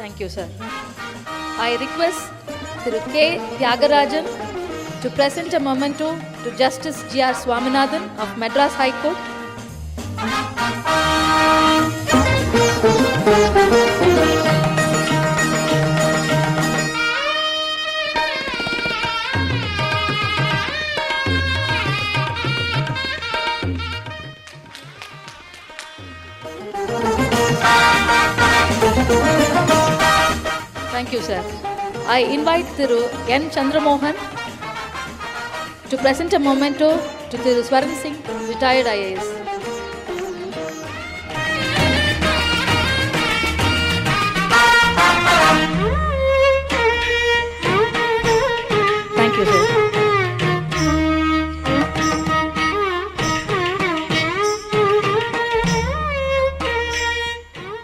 Thank you, sir. I request Thiru K. Tyagarajan to present a memento to Justice G.R. Swaminathan of Madras High Court. Thank you, sir. I invite Thiru N. Chandramohan to present a memento to Thiru Swaran Singh, retired IAS. Thank you, sir.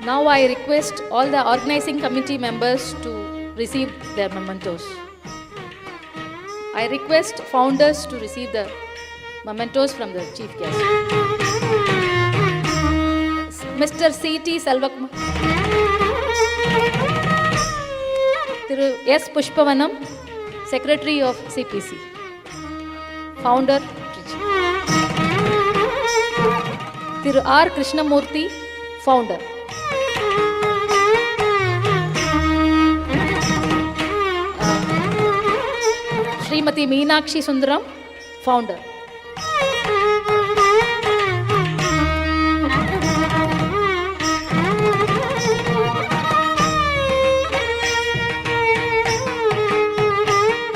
Now I request all the organizing committee members to receive their mementos. I request founders to receive the mementos from the chief guest. Mr. C.T. Selvakumar, Thiru S. Pushpavanam, Secretary of CPC, Founder Trichy. Thiru R. Krishnamurthy, Founder. Srimati Meenakshi Sundaram, Founder.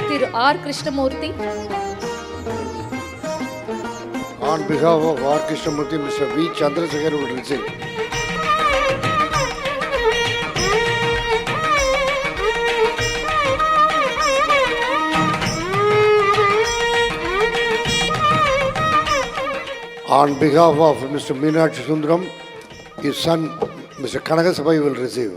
Thiru R. Krishnamurthy. On behalf of R. Krishnamurthy, Mr. V. Chandrasekhar will receive. On behalf of Mr. Meenakshi Sundaram, his son, Mr. Kanagasabai, will receive.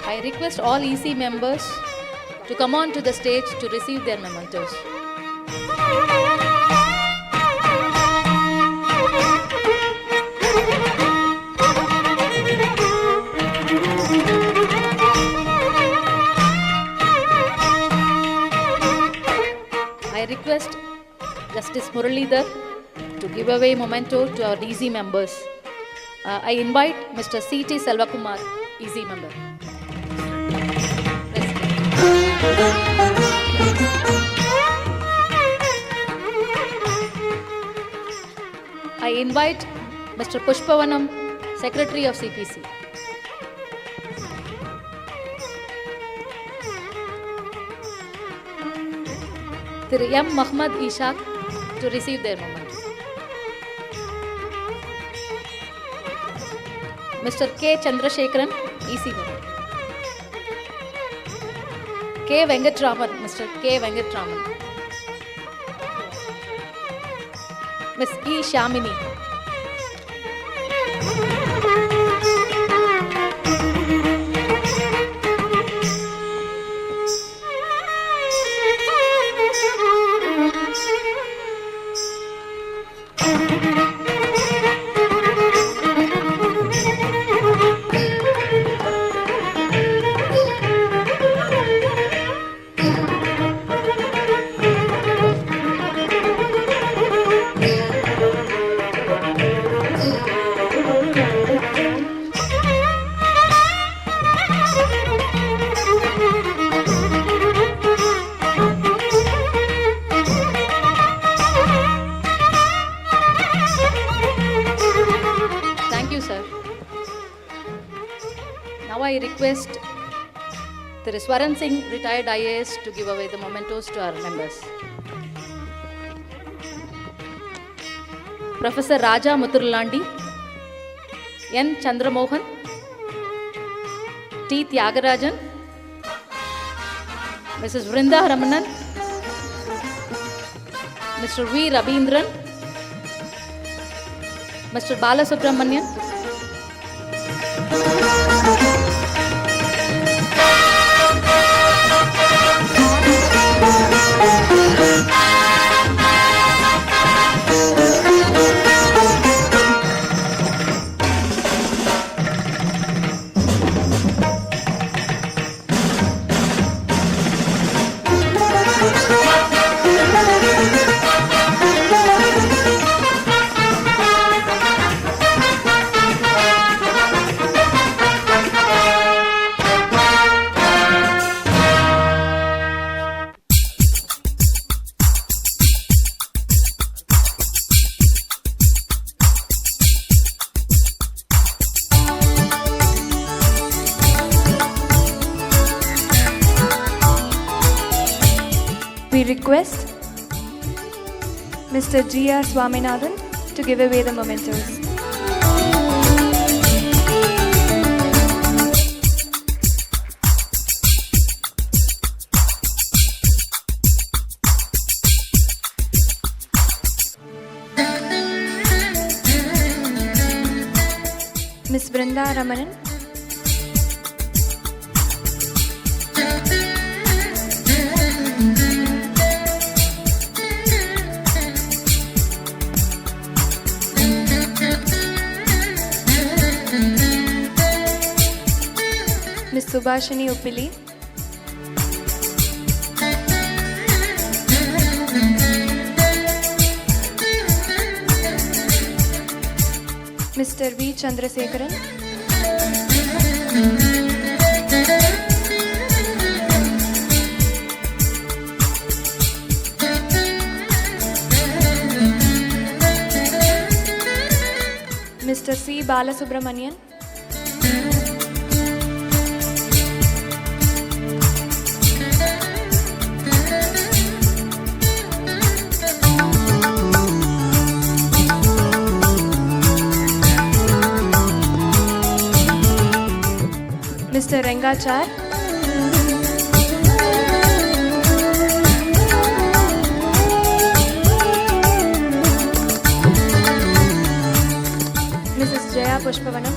I request all EC members to come on to the stage to receive their mementos. I request Justice Muralidhar to give away memento to our EC members. I invite Mr. C.T. Selvakumar, EC member. I invite Mr. Pushpavanam, Secretary of CPC. Thiru M. Muhammad Ishaq to receive their memento. Mr. K. Chandrasekharan, EC member. K. Venkatraman, Mr. K. Venkatraman. Ms. E. Shamini. Now I request Thiru Swaran Singh, retired IAS, to give away the mementos to our members. Professor Raja Muthurlandi, N. Chandramohan, T. Tyagarajan, Mrs. Vrinda Ramanan, Mr. V. Rabindran, Mr. Balasubramanian, We request Mr. G.R. Swaminathan to give away the mementos. Ms. Brinda Ramanan. Ms. Subhashini Uppili. Mr. V. Chandrasekharan. Mr. C. Balasubramanian. Mr. Rengachar. Mrs. Jaya Pushpavanam.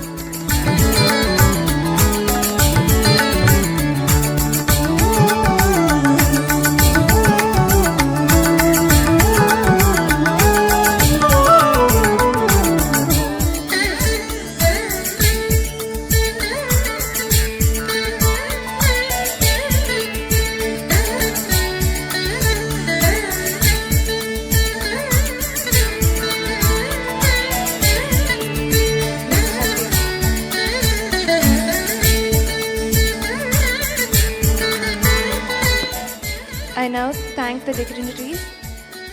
I now thank the dignitaries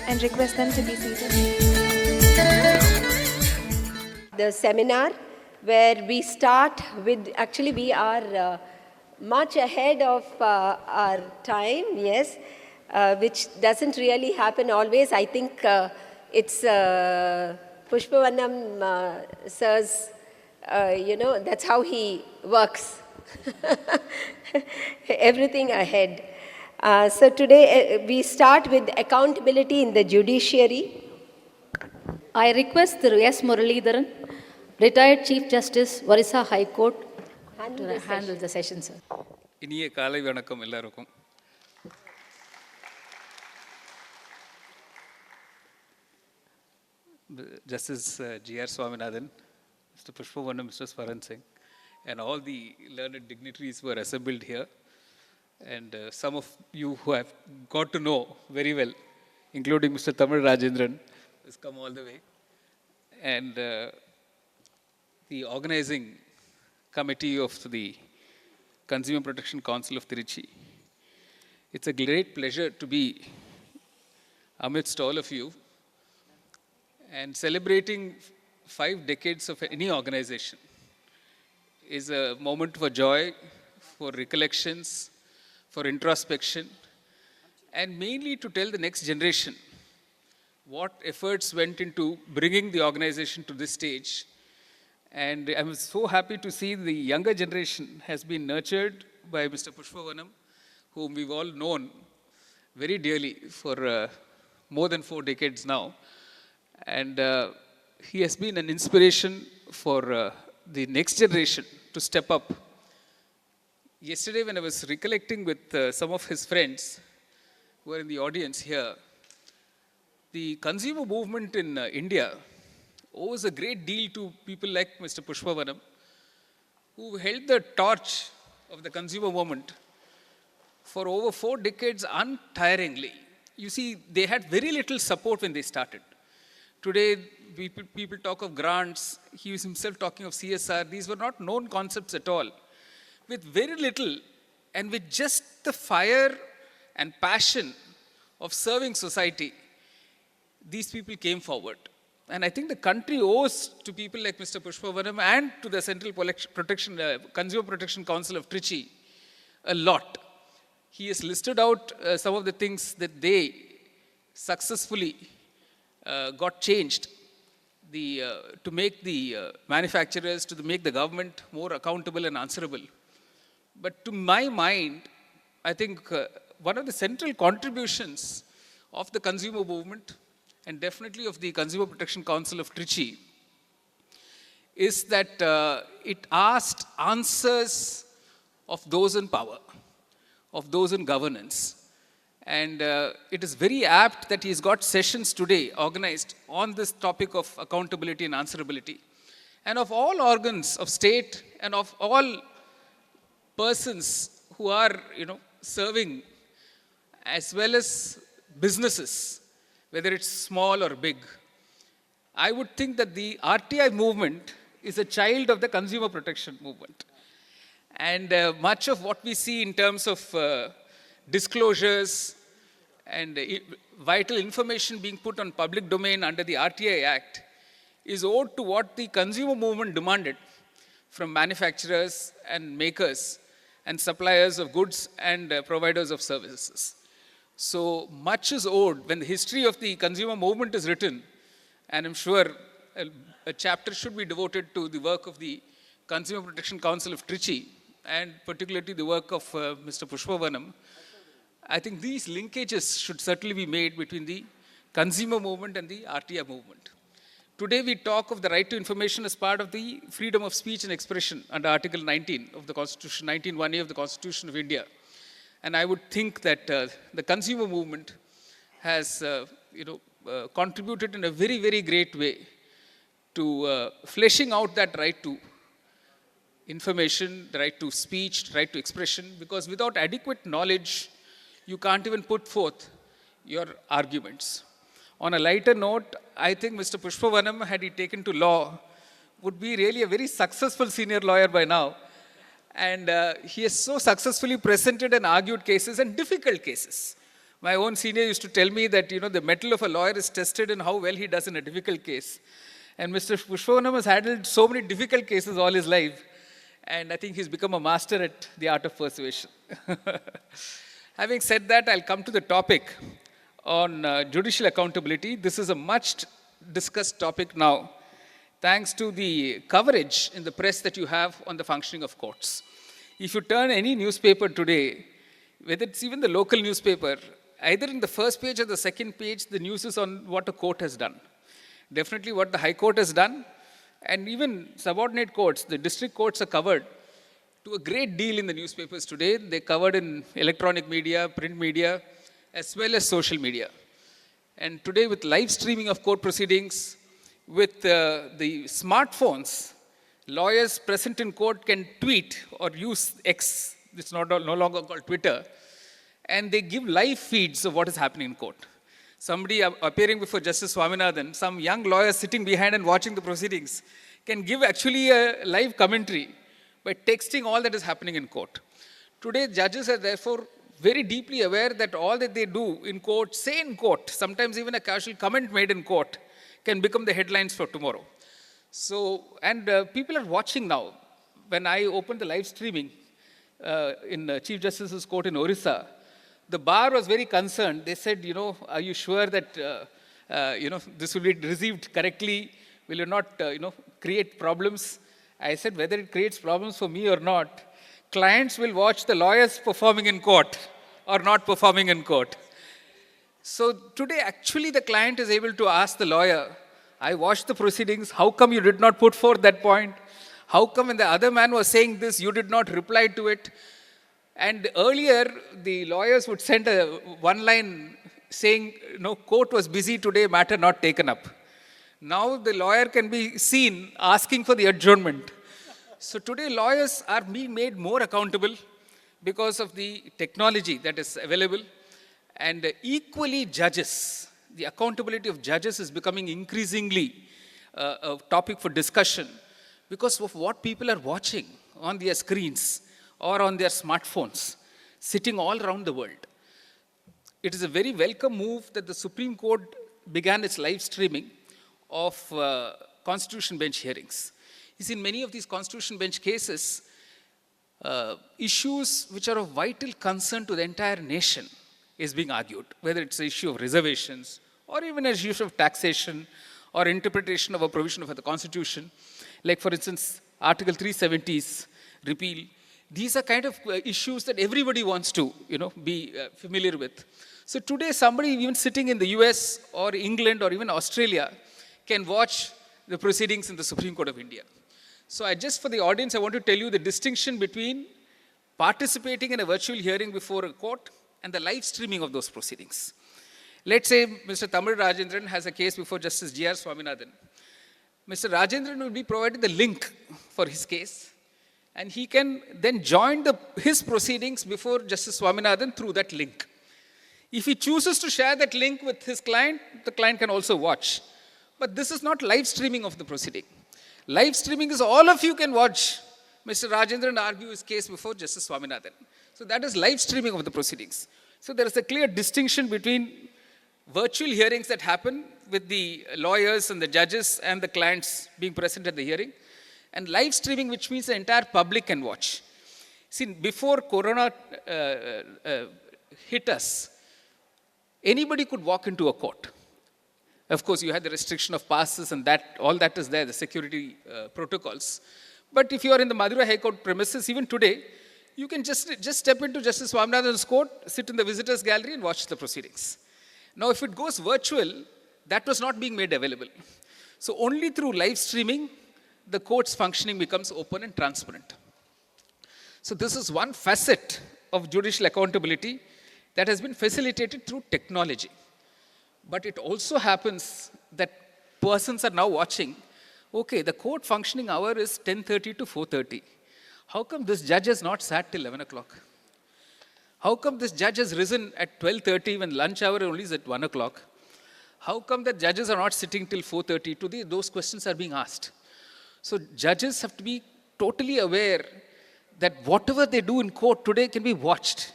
and request them to be seated. The seminar where we start with, actually we are much ahead of our time, yes, which doesn't really happen always. I think it's Pushpavanam sir's, that's how he works. Everything ahead. So today we start with accountability in the judiciary. I request the S. Muralidharan, retired Chief Justice, Orissa High Court, to handle the session, sir. இனிய காலை வணக்கம் எல்லாருக்கும். Justice G.R. Swaminathan, Mr. Pushpavanam, Mr. Swaran Singh, and all the learned dignitaries who are assembled here, and some of you who have got to know very well, including Mr. Tamil Rajendran, has come all the way, and the organizing committee of the Consumer Protection Council of Trichy. It's a great pleasure to be amidst all of you and celebrating 5 decades of any organization is a moment for joy, for recollections, for introspection, and mainly to tell the next generation what efforts went into bringing the organization to this stage. And I'm so happy to see the younger generation has been nurtured by Mr. Pushpavanam, whom we've all known very dearly for more than 4 decades now. And he has been an inspiration for the next generation to step up. Yesterday, when I was recollecting with some of his friends who are in the audience here, the consumer movement in India owes a great deal to people like Mr. Pushpavanam, who held the torch of the consumer movement for over 4 decades untiringly. You see, they had very little support when they started. Today, people talk of grants. He was himself talking of CSR. These were not known concepts at all. With very little and with just the fire and passion of serving society, these people came forward. And I think the country owes to people like Mr. Pushpavanam and to the Central Consumer Protection Council of Trichy a lot. he has listed out some of the things that they successfully got changed to make the manufacturers, to make the government more accountable and answerable. But to my mind, I think one of the central contributions of the consumer movement, and definitely of the Consumer Protection Council of Trichy, is that it asked answers of those in power, of those in governance. And it is very apt that he's got sessions today organized on this topic of accountability and answerability. And of all organs of state and of all persons who are, serving, as well as businesses, whether it's small or big, I would think that the RTI movement is a child of the consumer protection movement. And much of what we see in terms of disclosures and vital information being put on public domain under the RTI Act is owed to what the consumer movement demanded from manufacturers and makers and suppliers of goods and providers of services. So much is owed when the history of the consumer movement is written, and I'm sure a chapter should be devoted to the work of the Consumer Protection Council of Trichy, and particularly the work of Mr. Pushpavanam. I think these linkages should certainly be made between the consumer movement and the RTI movement. Today we talk of the right to information as part of the freedom of speech and expression under Article 19 of the Constitution, 19(1)(a) of the Constitution of India. And I would think that the consumer movement has contributed in a very, very great way to fleshing out that right to information, the right to speech, the right to expression, because without adequate knowledge, you can't even put forth your arguments. On a lighter note, I think Mr. Pushpavanam, had he taken to law, would be really a very successful senior lawyer by now. And he has so successfully presented and argued cases, and difficult cases. My own senior used to tell me that, the mettle of a lawyer is tested in how well he does in a difficult case. And Mr. Pushpavanam has handled so many difficult cases all his life. And I think he's become a master at the art of persuasion. Having said that, I'll come to the topic on judicial accountability. This is a much discussed topic now, thanks to the coverage in the press that you have on the functioning of courts. If you turn any newspaper today, whether it's even the local newspaper, either in the first page or the second page, the news is on what a court has done. Definitely what the High Court has done, and even subordinate courts, the district courts are covered to a great deal in the newspapers today. They're covered in electronic media, print media, as well as social media. And today with live streaming of court proceedings, with the smartphones, lawyers present in court can tweet or use X, it's no longer called Twitter, and they give live feeds of what is happening in court. Somebody appearing before Justice Swaminathan, some young lawyer sitting behind and watching the proceedings, can give actually a live commentary by texting all that is happening in court. Today, judges are therefore very deeply aware that all that they do in court, say in court, sometimes even a casual comment made in court, can become the headlines for tomorrow. So, and people are watching now. When I opened the live streaming in Chief Justice's court in Orissa, the bar was very concerned. They said, are you sure that, this will be received correctly? Will you not, create problems? I said, whether it creates problems for me or not, clients will watch the lawyers performing in court or not performing in court. So today, actually, the client is able to ask the lawyer, I watched the proceedings, how come you did not put forth that point? How come when the other man was saying this, you did not reply to it? And earlier, the lawyers would send one line saying, court was busy today, matter not taken up. Now the lawyer can be seen asking for the adjournment. So today, lawyers are being made more accountable because of the technology that is available. And equally, judges, the accountability of judges is becoming increasingly a topic for discussion because of what people are watching on their screens or on their smartphones, sitting all around the world. It is a very welcome move that the Supreme Court began its live streaming of Constitution bench hearings. You see, in many of these Constitution bench cases, issues which are of vital concern to the entire nation is being argued, whether it's the issue of reservations or even an issue of taxation or interpretation of a provision of the Constitution, like for instance, Article 370's repeal. These are kind of issues that everybody wants to, be familiar with. So today, somebody even sitting in the US or England or even Australia can watch the proceedings in the Supreme Court of India. So for the audience, I want to tell you the distinction between participating in a virtual hearing before a court and the live streaming of those proceedings. Let's say Mr. Tamil Rajendran has a case before Justice G.R. Swaminathan. Mr. Rajendran will be provided the link for his case, and he can then join his proceedings before Justice Swaminathan through that link. If he chooses to share that link with his client, the client can also watch. But this is not live streaming of the proceeding. Live streaming is all of you can watch Mr. Rajendran argue his case before Justice Swaminathan. So that is live streaming of the proceedings. So there is a clear distinction between virtual hearings that happen with the lawyers and the judges and the clients being present at the hearing, and live streaming, which means the entire public can watch. See, before Corona hit us, anybody could walk into a court. Of course, you had the restriction of passes and all that is there, the security protocols. But if you are in the Madurai High Court premises, even today, you can just step into Justice Swaminathan's court, sit in the visitors gallery and watch the proceedings. Now, if it goes virtual, that was not being made available. So only through live streaming, the court's functioning becomes open and transparent. So this is one facet of judicial accountability that has been facilitated through technology. But it also happens that persons are now watching, okay, the court functioning hour is 10:30 to 4:30. How come this judge has not sat till 11 o'clock? How come this judge has risen at 12:30 when lunch hour only is at 1 o'clock? How come that judges are not sitting till 4:30? Those questions are being asked. So judges have to be totally aware that whatever they do in court today can be watched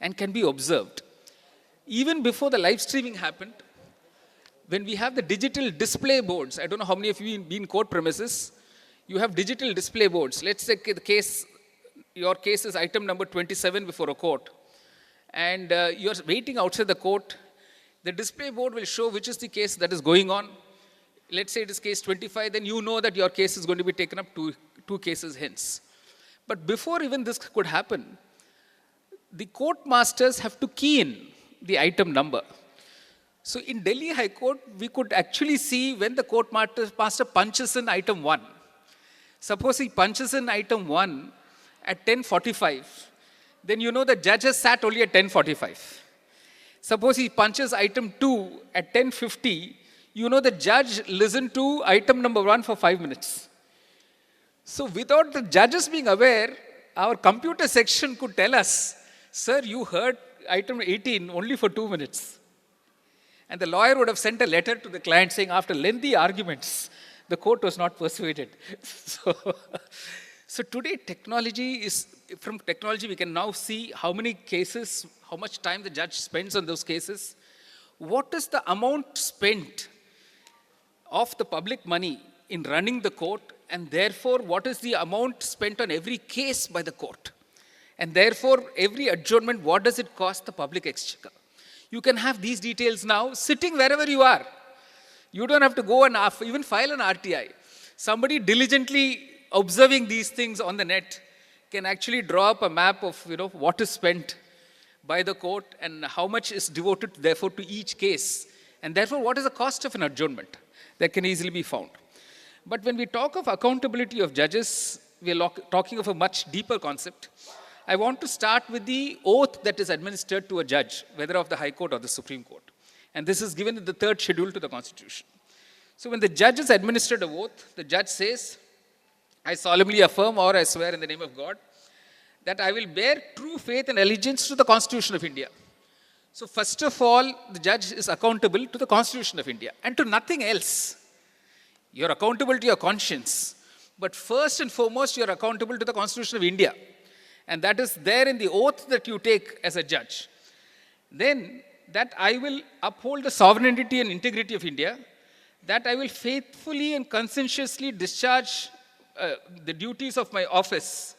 and can be observed. Even before the live streaming happened, when we have the digital display boards, I don't know how many of you have been in court premises, you have digital display boards. Let's say your case is item number 27 before a court, and you're waiting outside the court. The display board will show which is the case that is going on. Let's say it is case 25, then you know that your case is going to be taken up two cases hence. But before even this could happen, the court masters have to key in the item number. So in Delhi High Court, we could actually see when the court master punches in item 1. Suppose he punches in item 1 at 10:45, then you know the judge has sat only at 10:45. Suppose he punches item 2 at 10:50, you know the judge listened to item number 1 for 5 minutes. So without the judges being aware, our computer section could tell us, sir, you heard item 18 only for 2 minutes. And the lawyer would have sent a letter to the client saying, after lengthy arguments, the court was not persuaded. So today, from technology, we can now see how many cases, how much time the judge spends on those cases. What is the amount spent of the public money in running the court, and therefore, what is the amount spent on every case by the court? And therefore, every adjournment, what does it cost the public exchequer? You can have these details now sitting wherever you are. You don't have to go and even file an RTI. Somebody diligently observing these things on the net can actually draw up a map of what is spent by the court and how much is devoted, therefore, to each case. And therefore, what is the cost of an adjournment? That can easily be found. But when we talk of accountability of judges, we are talking of a much deeper concept. I want to start with the oath that is administered to a judge, whether of the High Court or the Supreme Court. And this is given in the 3rd schedule to the Constitution. So when the judge is administered an oath, the judge says, I solemnly affirm or I swear in the name of God that I will bear true faith and allegiance to the Constitution of India. So first of all, the judge is accountable to the Constitution of India and to nothing else. You're accountable to your conscience. But first and foremost, you're accountable to the Constitution of India. And that is there in the oath that you take as a judge. Then, that I will uphold the sovereignty and integrity of India, that I will faithfully and conscientiously discharge the duties of my office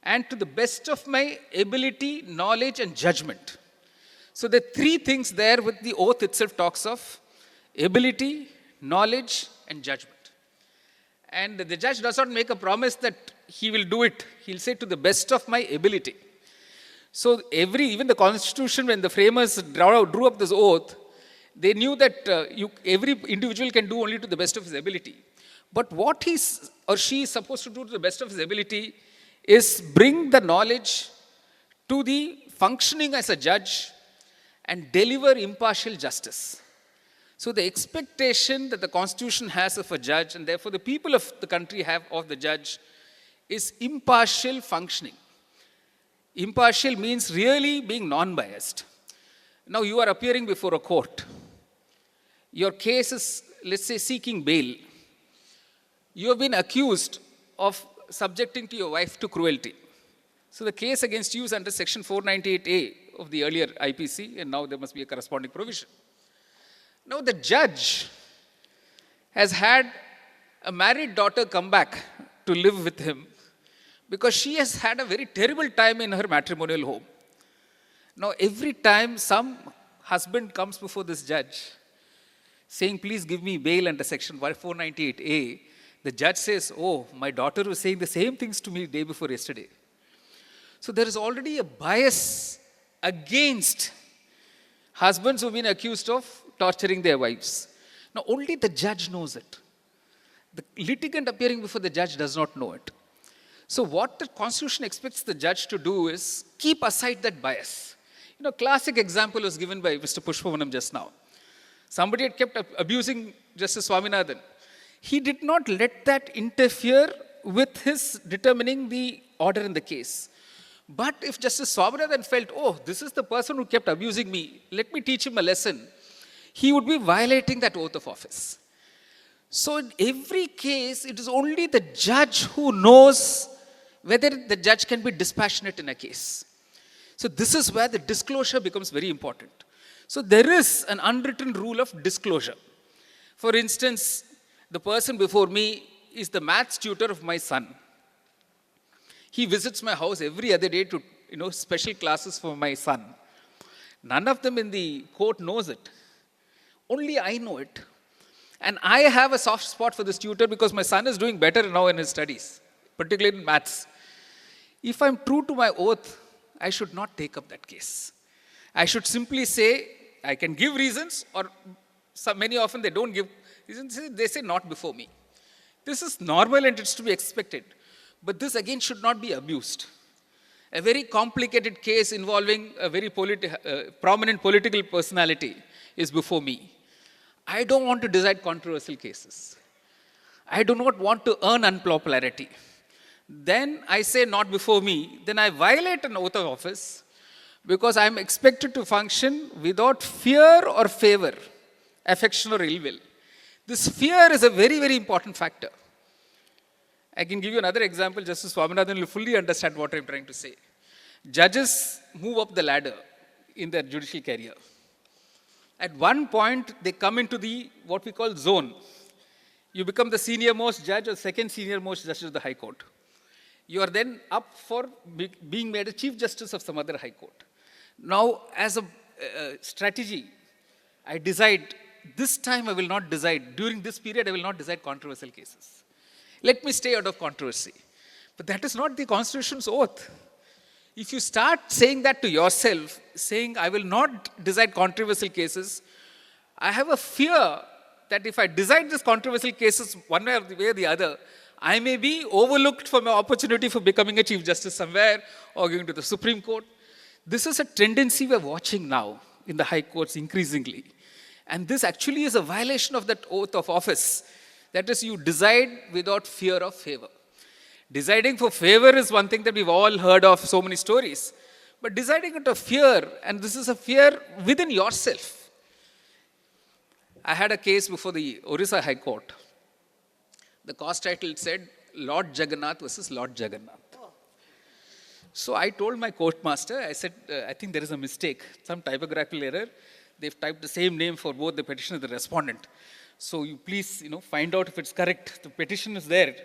and to the best of my ability, knowledge, and judgment. So the three things there with the oath itself talks of ability, knowledge, and judgment. And the judge does not make a promise that he will do it. He'll say to the best of my ability. So even the Constitution, when the framers drew up this oath, they knew that every individual can do only to the best of his ability. But what he or she is supposed to do to the best of his ability is bring the knowledge to the functioning as a judge and deliver impartial justice. So the expectation that the Constitution has of a judge, and therefore the people of the country have of the judge, is impartial functioning. Impartial means really being non-biased. Now you are appearing before a court. Your case is, let's say, seeking bail. You have been accused of subjecting to your wife to cruelty. So the case against you is under section 498A of the earlier IPC, and now there must be a corresponding provision. Now the judge has had a married daughter come back to live with him because she has had a very terrible time in her matrimonial home. Now every time some husband comes before this judge saying, please give me bail under section 498A, the judge says, oh, my daughter was saying the same things to me day before yesterday. So there is already a bias against husbands who have been accused of torturing their wives. Now only the judge knows it. The litigant appearing before the judge does not know it. So what the Constitution expects the judge to do is keep aside that bias. Classic example was given by Mr. Pushpavanam just now. Somebody had kept abusing Justice Swaminathan. He did not let that interfere with his determining the order in the case. But if Justice Swaminathan felt, oh, this is the person who kept abusing me, let me teach him a lesson, he would be violating that oath of office. So in every case, it is only the judge who knows whether the judge can be dispassionate in a case. So this is where the disclosure becomes very important. So there is an unwritten rule of disclosure. For instance, the person before me is the maths tutor of my son. He visits my house every other day to, special classes for my son. None of them in the court knows it. Only I know it. And I have a soft spot for this tutor because my son is doing better now in his studies, particularly in maths. If I'm true to my oath, I should not take up that case. I should simply say, I can give reasons, or many often they don't give reasons, they say not before me. This is normal and it's to be expected. But this again should not be abused. A very complicated case involving a very prominent political personality is before me. I don't want to decide controversial cases. I do not want to earn unpopularity. Then I say not before me, then I violate an oath of office because I am expected to function without fear or favor, affection or ill will. This fear is a very, very important factor. I can give you another example. Justice Swaminathan will fully understand what I'm trying to say. Judges move up the ladder in their judicial career. At one point, they come into what we call zone. You become the senior most judge or second senior most justice of the High Court. You are then up for being made a Chief Justice of some other High Court. Now, as a strategy, I decide, this time I will not decide, during this period I will not decide controversial cases. Let me stay out of controversy. But that is not the Constitution's oath. If you start saying that to yourself, saying I will not decide controversial cases, I have a fear that if I decide these controversial cases one way or the other, I may be overlooked for my opportunity for becoming a Chief Justice somewhere or going to the Supreme Court. This is a tendency we're watching now in the High Courts increasingly. And this actually is a violation of that oath of office. That is, you decide without fear of favor. Deciding for favor is one thing that we've all heard of, so many stories. But deciding out of fear, and this is a fear within yourself. I had a case before the Orissa High Court. The cause title said, Lord Jagannath versus Lord Jagannath. So I told my court master, I said, I think there is a mistake, some typographical error. They've typed the same name for both the petitioner and the respondent. So you please, find out if it's correct. The petition is there.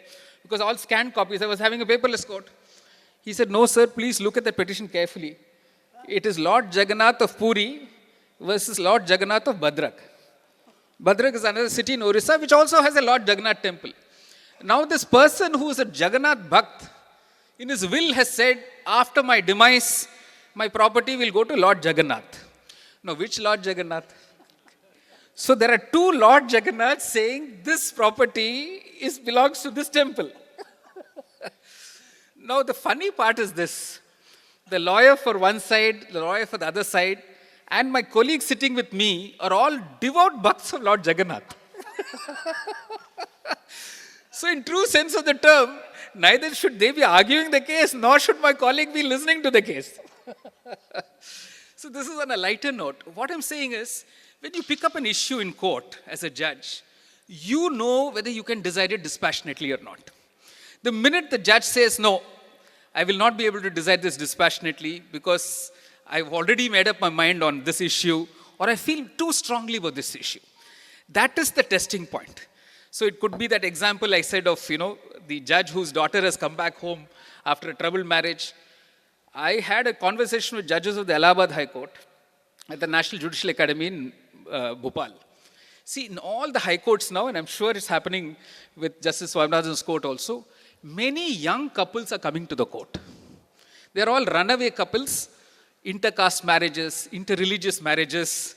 Because all scanned copies, I was having a paperless court. He said, no, sir, please look at the petition carefully. It is Lord Jagannath of Puri versus Lord Jagannath of Bhadrak. Bhadrak is another city in Orissa which also has a Lord Jagannath temple. Now this person who is a Jagannath Bhakt, in his will has said, after my demise, my property will go to Lord Jagannath. Now which Lord Jagannath? So there are two Lord Jagannaths saying this property belongs to this temple. Now the funny part is this. The lawyer for one side, the lawyer for the other side, and my colleagues sitting with me are all devout bhakts of Lord Jagannath. So in true sense of the term, neither should they be arguing the case, nor should my colleague be listening to the case. So this is on a lighter note. What I'm saying is, when you pick up an issue in court as a judge, you know whether you can decide it dispassionately or not. The minute the judge says, no, I will not be able to decide this dispassionately because I've already made up my mind on this issue, or I feel too strongly about this issue. That is the testing point. So it could be that example I said of, the judge whose daughter has come back home after a troubled marriage. I had a conversation with judges of the Allahabad High Court at the National Judicial Academy in Bhopal. See, in all the high courts now, and I'm sure it's happening with Justice Swaminathan's court also, many young couples are coming to the court. They're all runaway couples, intercaste marriages, interreligious marriages,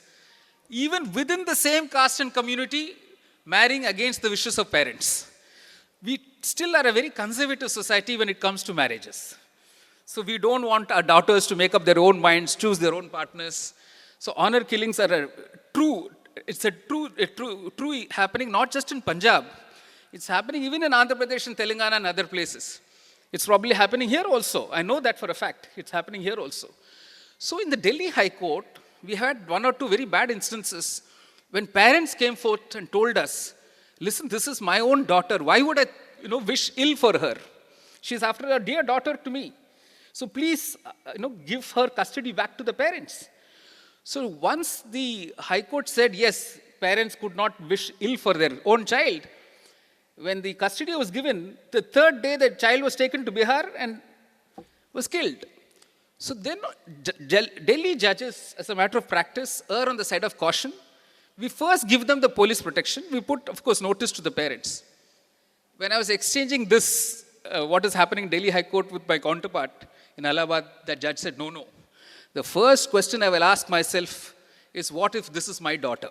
even within the same caste and community, marrying against the wishes of parents. We still are a very conservative society when it comes to marriages. So we don't want our daughters to make up their own minds, choose their own partners. So honor killings are true happening not just in Punjab. It's happening even in Andhra Pradesh and Telangana and other places. It's probably happening here also. I know that for a fact. It's happening here also. So in the Delhi High Court, we had one or two very bad instances when parents came forth and told us, listen, this is my own daughter. Why would I, wish ill for her? She's after a dear daughter to me. So please, give her custody back to the parents. So once the High Court said, yes, parents could not wish ill for their own child, when the custody was given, the third day the child was taken to Bihar and was killed. So then Delhi judges, as a matter of practice, err on the side of caution. We first give them the police protection. We put, of course, notice to the parents. When I was exchanging this, what is happening in Delhi High Court with my counterpart in Allahabad, the judge said, no. The first question I will ask myself is, what if this is my daughter?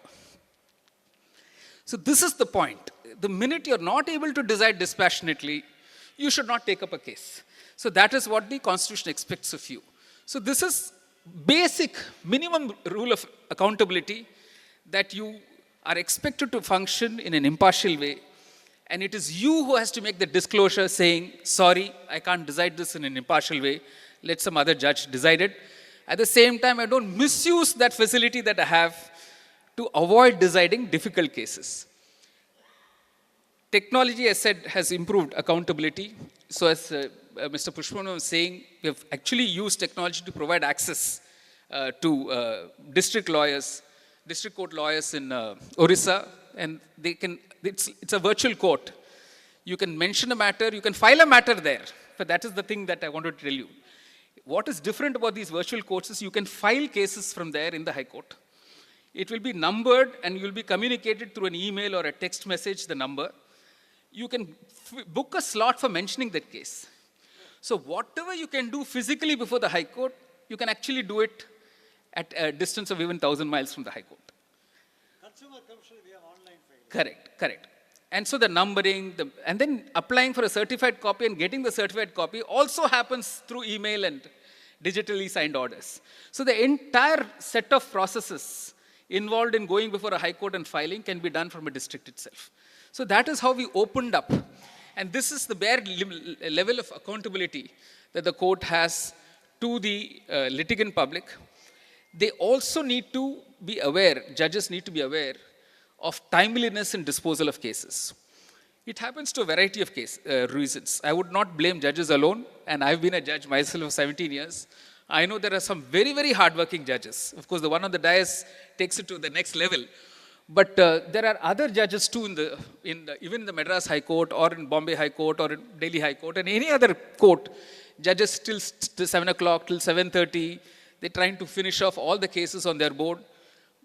So this is the point. The minute you're not able to decide dispassionately, you should not take up a case. So that is what the Constitution expects of you. So this is basic minimum rule of accountability, that you are expected to function in an impartial way. And it is you who has to make the disclosure saying, sorry, I can't decide this in an impartial way. Let some other judge decide it. At the same time, I don't misuse that facility that I have to avoid deciding difficult cases. Technology, as said, has improved accountability. So as Mr. Pushpan was saying, we have actually used technology to provide access to district court lawyers in Orissa, and it's a virtual court. You can mention a matter, you can file a matter there. But that is the thing that I wanted to tell you. What is different about these virtual courts is you can file cases from there in the High Court. It will be numbered and you will be communicated through an email or a text message, the number. You can book a slot for mentioning that case. So whatever you can do physically before the High Court, you can actually do it at a distance of even 1,000 miles from the High Court. Consumer Commission, we have online filing. Correct. And so the numbering, and then applying for a certified copy and getting the certified copy also happens through email and digitally signed orders. So the entire set of processes involved in going before a High Court and filing can be done from a district itself. So that is how we opened up. And this is the bare level of accountability that the court has to the litigant public. They also need to be aware, judges need to be aware of timeliness in disposal of cases. It happens to a variety of reasons. I would not blame judges alone, and I've been a judge myself for 17 years. I know there are some very, very hardworking judges. Of course, the one on the dais takes it to the next level. But there are other judges too, even in the Madras High Court or in Bombay High Court or in Delhi High Court and any other court. judges till 7 o'clock, till 7:30. They're trying to finish off all the cases on their board.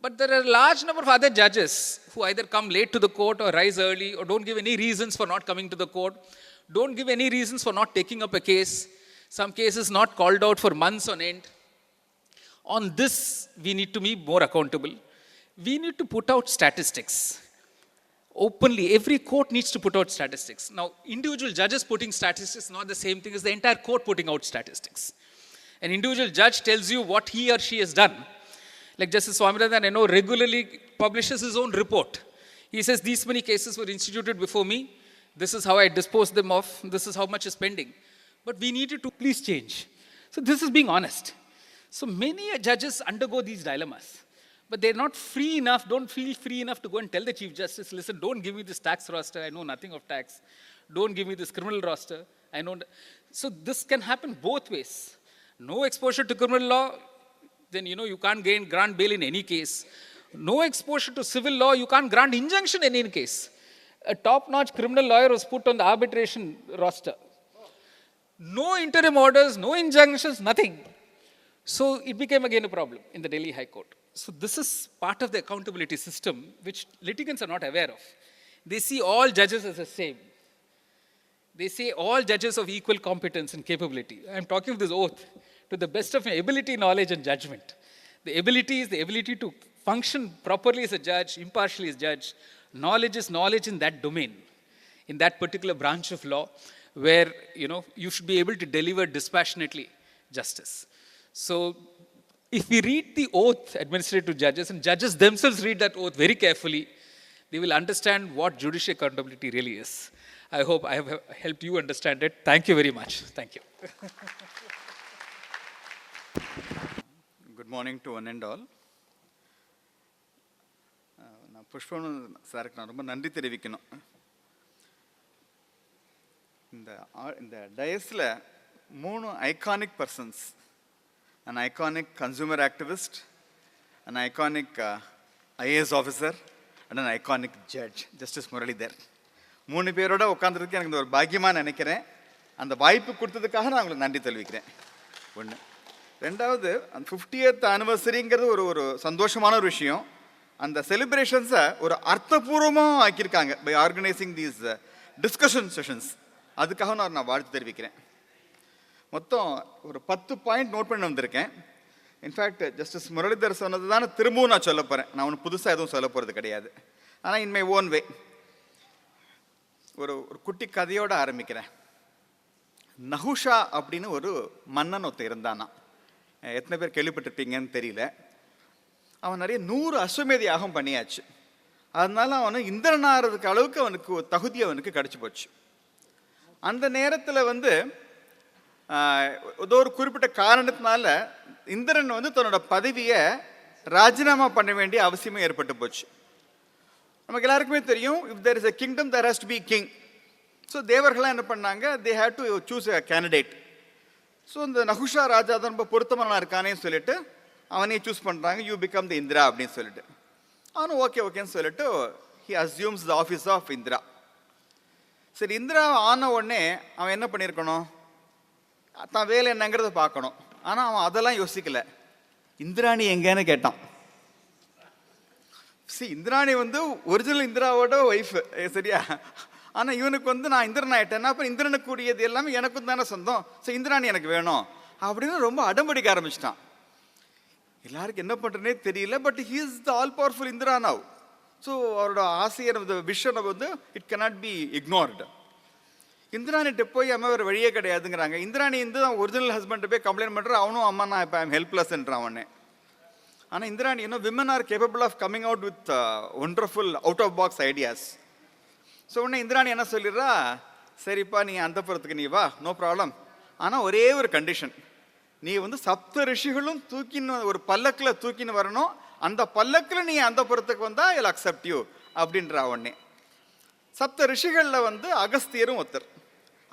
But there are a large number of other judges who either come late to the court or rise early or don't give any reasons for not coming to the court, don't give any reasons for not taking up a case. Some cases not called out for months on end. On this, we need to be more accountable. We need to put out statistics. Openly, every court needs to put out statistics. Now, individual judges putting statistics is not the same thing as the entire court putting out statistics. An individual judge tells you what he or she has done. Like Justice Swaminathan, I know, regularly publishes his own report. He says, these many cases were instituted before me. This is how I disposed them off. This is how much is pending. But we needed to please change. So this is being honest. So many judges undergo these dilemmas. But they're not free enough, don't feel free enough to go and tell the Chief Justice, listen, don't give me this tax roster. I know nothing of tax. Don't give me this criminal roster. I know. So this can happen both ways. No exposure to criminal law, then you can't grant bail in any case. No exposure to civil law, you can't grant injunction in any case. A top-notch criminal lawyer was put on the arbitration roster. No interim orders, no injunctions, nothing. So it became again a problem in the Delhi High Court. So this is part of the accountability system which litigants are not aware of. They see all judges as the same. They say all judges of equal competence and capability. I'm talking of this oath to the best of my ability, knowledge, and judgment. The ability is the ability to function properly as a judge, impartially as judge. Knowledge is knowledge in that domain, in that particular branch of law, where you should be able to deliver dispassionately justice. So, if we read the oath administered to judges, and judges themselves read that oath very carefully, they will understand what judicial accountability really is. I hope I have helped you understand it. Thank you very much. Thank you. Good morning to one and all. நான் புஷ்பவன் சாருக்கு நான் ரொம்ப நன்றி தெரிவிக்கணும். இந்த டயஸில் 3 iconic persons, an iconic consumer activist, an iconic IAS officer, and an iconic judge, Justice Muralidhar. 3 பேரோட உட்காந்துருக்கு எனக்கு ஒரு பாக்கியமாக நினைக்கிறேன். அந்த வாய்ப்பு கொடுத்ததுக்காக நான் உங்களுக்கு நன்றி தெரிவிக்கிறேன். ஒன்று. ரெண்டாவது, அந்த 50th anniversaryங்கிறது ஒரு சந்தோஷமான ஒரு விஷயம். அந்த செலிப்ரேஷன்ஸை ஒரு அர்த்தபூர்வமாக ஆக்கியிருக்காங்க by organising these discussion sessions. அதுக்காக நான் வாழ்த்து தெரிவிக்கிறேன். மொத்தம் ஒரு 10 பாயிண்ட் நோட் பண்ணி வந்திருக்கேன். இன்ஃபேக்ட் ஜஸ்டிஸ் முரளிதர் சொன்னது தானே திரும்பவும் நான் சொல்ல போகிறேன். நான் ஒன்று புதுசாக எதுவும் சொல்ல போகிறது கிடையாது. ஆனால் இன் மை ஓன் வே ஒரு குட்டி கதையோடு ஆரம்பிக்கிறேன். நஹுஷா அப்படின்னு ஒரு மன்னன் ஒருத்தன் இருந்தானா. எத்தனை பேர் கேள்விப்பட்டிருப்பீங்கன்னு தெரியல. அவன் நிறைய 100 அஸ்வமேத யாகம் பண்ணியாச்சு. அதனால அவனு இந்திரன் ஆகிறதுக்கு அளவுக்கு அவனுக்கு தகுதி அவனுக்கு கிடச்சி போச்சு. அந்த நேரத்தில் ஏதோ ஒரு குறிப்பிட்ட காரணத்தினால இந்திரன் தன்னோட பதவியை ராஜினாமா பண்ண வேண்டிய அவசியமே ஏற்பட்டு போச்சு. நமக்கு எல்லாருக்குமே தெரியும், if there is a kingdom there has to be king. So தேவர்கள்லாம் என்ன பண்ணாங்க, they had to choose a candidate. So இந்த நஹுஷா ராஜா தான் ரொம்ப பொருத்தமான இருக்கானேன்னு சொல்லிட்டு அவனே சூஸ் பண்ணுறாங்க, யூ பிகம் தி இந்திரா அப்படின்னு சொல்லிட்டு. அவனும் ஓகேன்னு சொல்லிட்டு he assumes the office of Indira. சரி, இந்திரா ஆன உடனே அவன் என்ன பண்ணியிருக்கணும், தான் வேலை என்னங்கிறத பார்க்கணும். ஆனால் அவன் அதெல்லாம் யோசிக்கல. இந்திராணி எங்கன்னு கேட்டான். இந்திராணி ஒரிஜினல் இந்திராவோட ஒய்ஃபு, சரியா? ஆனால் இவனுக்கு நான் இந்திரன் ஆகிட்டேன்னா அப்புறம் இந்திரனுக்கு கூடியது எல்லாமே எனக்கும் தானே சொந்தம். ஸோ இந்திராணி எனக்கு வேணும் அப்படின்னு ரொம்ப அடம்பிடிக்க ஆரம்பிச்சிட்டான். எல்லாருக்கும் என்ன பண்ணுறதுனே தெரியல. But he is the all powerful Indira now. So அவரோட ஆசையர் விஷனை இட் கனாட் பி இக்னோர்டு. இந்திராணிகிட்ட போய் அம்மா ஒரு வழியே கிடையாதுங்கிறாங்க. இந்திராணி ஒரிஜினல் ஹஸ்பண்ட்டை போய் கம்ப்ளைண்ட் பண்ணுற, அவனும் அம்மா நான் இப்போ ஐம் ஹெல்ப்லெஸ்ன்றான் அவனே. ஆனால் Indrani women are capable of coming out with wonderful out of box ideas. So உடனே இந்திராணி என்ன சொல்லிடுறா, சரிப்பா நீ அந்த புறத்துக்கு நீ வா, நோ ப்ராப்ளம். ஆனால் ஒரே ஒரு கண்டிஷன், நீ 7 ரிஷிகளும் தூக்கின்னு ஒரு பல்லக்கில் தூக்கின்னு வரணும். அந்த பல்லக்கில் நீ அந்த புறத்துக்கு வந்தால் ஐ வில் அக்செப்ட் யூ அப்படின்றா. உடனே 7 ரிஷிகளில் அகஸ்தியரும் ஒருத்தர்.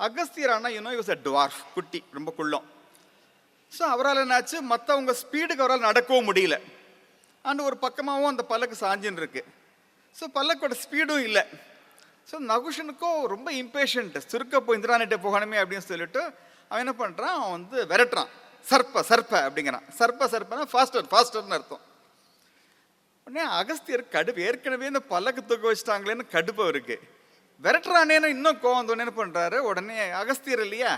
அகஸ்தியர் ஆனால் இஸ் அ டுவார்ஃப், குட்டி, ரொம்ப குள்ளம். ஸோ அவரால் என்னாச்சு, மற்றவங்க ஸ்பீடுக்கு அவரால் நடக்கவும் முடியல. அண்ட் ஒரு பக்கமாகவும் அந்த பல்லக்கு சாஞ்சின்னு இருக்கு. ஸோ பல்லக்கோட ஸ்பீடும் இல்லை. ஸோ நகுஷனுக்கும் ரொம்ப இம்பேஷண்ட், சுருக்க போய் இந்திராணிட்ட போகணுமே அப்படின்னு சொல்லிட்டு அவன் என்ன பண்ணுறான், அவன் வந்து விரட்டுறான், சர்ப்ப சர்ப்ப அப்படிங்கிறான். சர்ப்ப சர்ப்பனா ஃபாஸ்டர் ஃபாஸ்டர்னு அர்த்தம். உடனே அகஸ்தியர் கடுப்பு, ஏற்கனவே இந்த பல்லக்கு தூக்க வச்சுட்டாங்களேன்னு கடுப்பு அவருக்கு. விரட்டுறானேன்னு இன்னும் கோவம் வந்தோடனே என்ன பண்ணுறாரு, உடனே அகஸ்தியர் இல்லையா,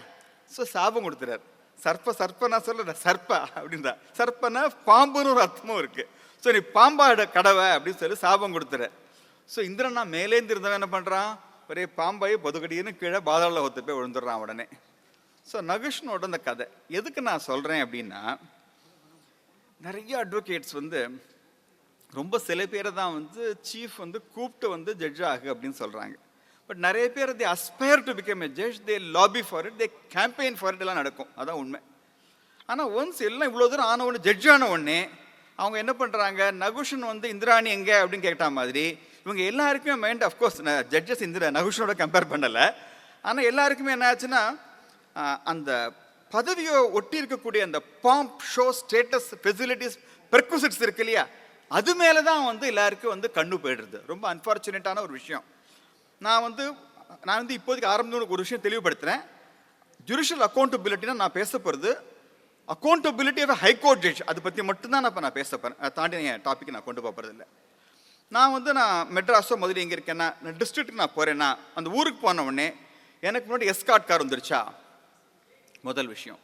ஸோ சாபம் கொடுத்துறாரு. சர்ப்ப சர்ப்பனா சொல்ல சர்ப்பா அப்படின்றா, சர்ப்பனா பாம்புன்னு ஒரு அர்த்தமும் இருக்கு. ஸோ நீ பாம்பாட கடவை அப்படின்னு சொல்லி சாபம் கொடுத்துற. ஸோ இந்திரன் நான் மேலேந்து இருந்தவன் என்ன பண்ணுறான், ஒரே பாம்பாயி பொதுக்கடின்னு கீழே பாதாள ஒத்து போய் விழுந்துடுறான் உடனே. ஸோ நகுஷ்னோட அந்த கதை எதுக்கு நான் சொல்கிறேன் அப்படின்னா, நிறைய அட்வொகேட்ஸ் வந்து ரொம்ப சில பேரை தான் வந்து சீஃப் வந்து கூப்பிட்டு வந்து ஜட்ஜ் ஆகு அப்படின்னு சொல்கிறாங்க. பட் நிறைய பேர் they aspire to become a judge, they lobby for it, they campaign for it எல்லாம் நடக்கும், அதான் உண்மை. ஆனால் ஒன்ஸ் எல்லாம் இவ்வளோ தூரம் ஆன உடனே ஜட்ஜ் ஆன உடனே அவங்க என்ன பண்ணுறாங்க, நகுஷன் வந்து இந்திராணி எங்கே அப்படின்னு கேட்ட மாதிரி இவங்க எல்லாருக்குமே மைண்ட், அஃப்கோர்ஸ் ஜட்ஜஸ் நகுஷனோட கம்பேர் பண்ணலை, ஆனால் எல்லாருக்குமே என்ன ஆச்சுன்னா அந்த பதவியை ஒட்டி இருக்கக்கூடிய அந்த பாம்ப், ஷோ, ஸ்டேட்டஸ், ஃபெசிலிட்டிஸ், பெர்குசிட்ஸ் இருக்கு இல்லையா, அது மேலே தான் வந்து எல்லாருக்கும் வந்து கண்ணு போயிடுறது. ரொம்ப அன்ஃபார்ச்சுனேட்டான ஒரு விஷயம். நான் வந்து இப்போதைக்கு ஆரம்பத்தில் ஒரு விஷயம் தெளிவுபடுத்துகிறேன். ஜுடிஷியல் அக்கௌண்டபிலிட்டினா நான் பேச போகிறது அக்கௌண்டபிலிட்டி ஆஃப் ஹைகோர்ட் ஜட்ஜ், அதை பற்றி மட்டும்தான் நான் இப்போ நான் பேச போகிறேன். அதை தாண்டி என் டாபிக் நான் கொண்டு போகிறது இல்லை. நான் மெட்ராஸோ முதல்ல எங்கே இருக்கேன்னா, நான் டிஸ்ட்ரிக்ட்டுக்கு நான் போகிறேன்னா, அந்த ஊருக்கு போன உடனே எனக்கு முன்னாடி எஸ்கார்ட் கார் வந்துருச்சா, முதல் விஷயம்.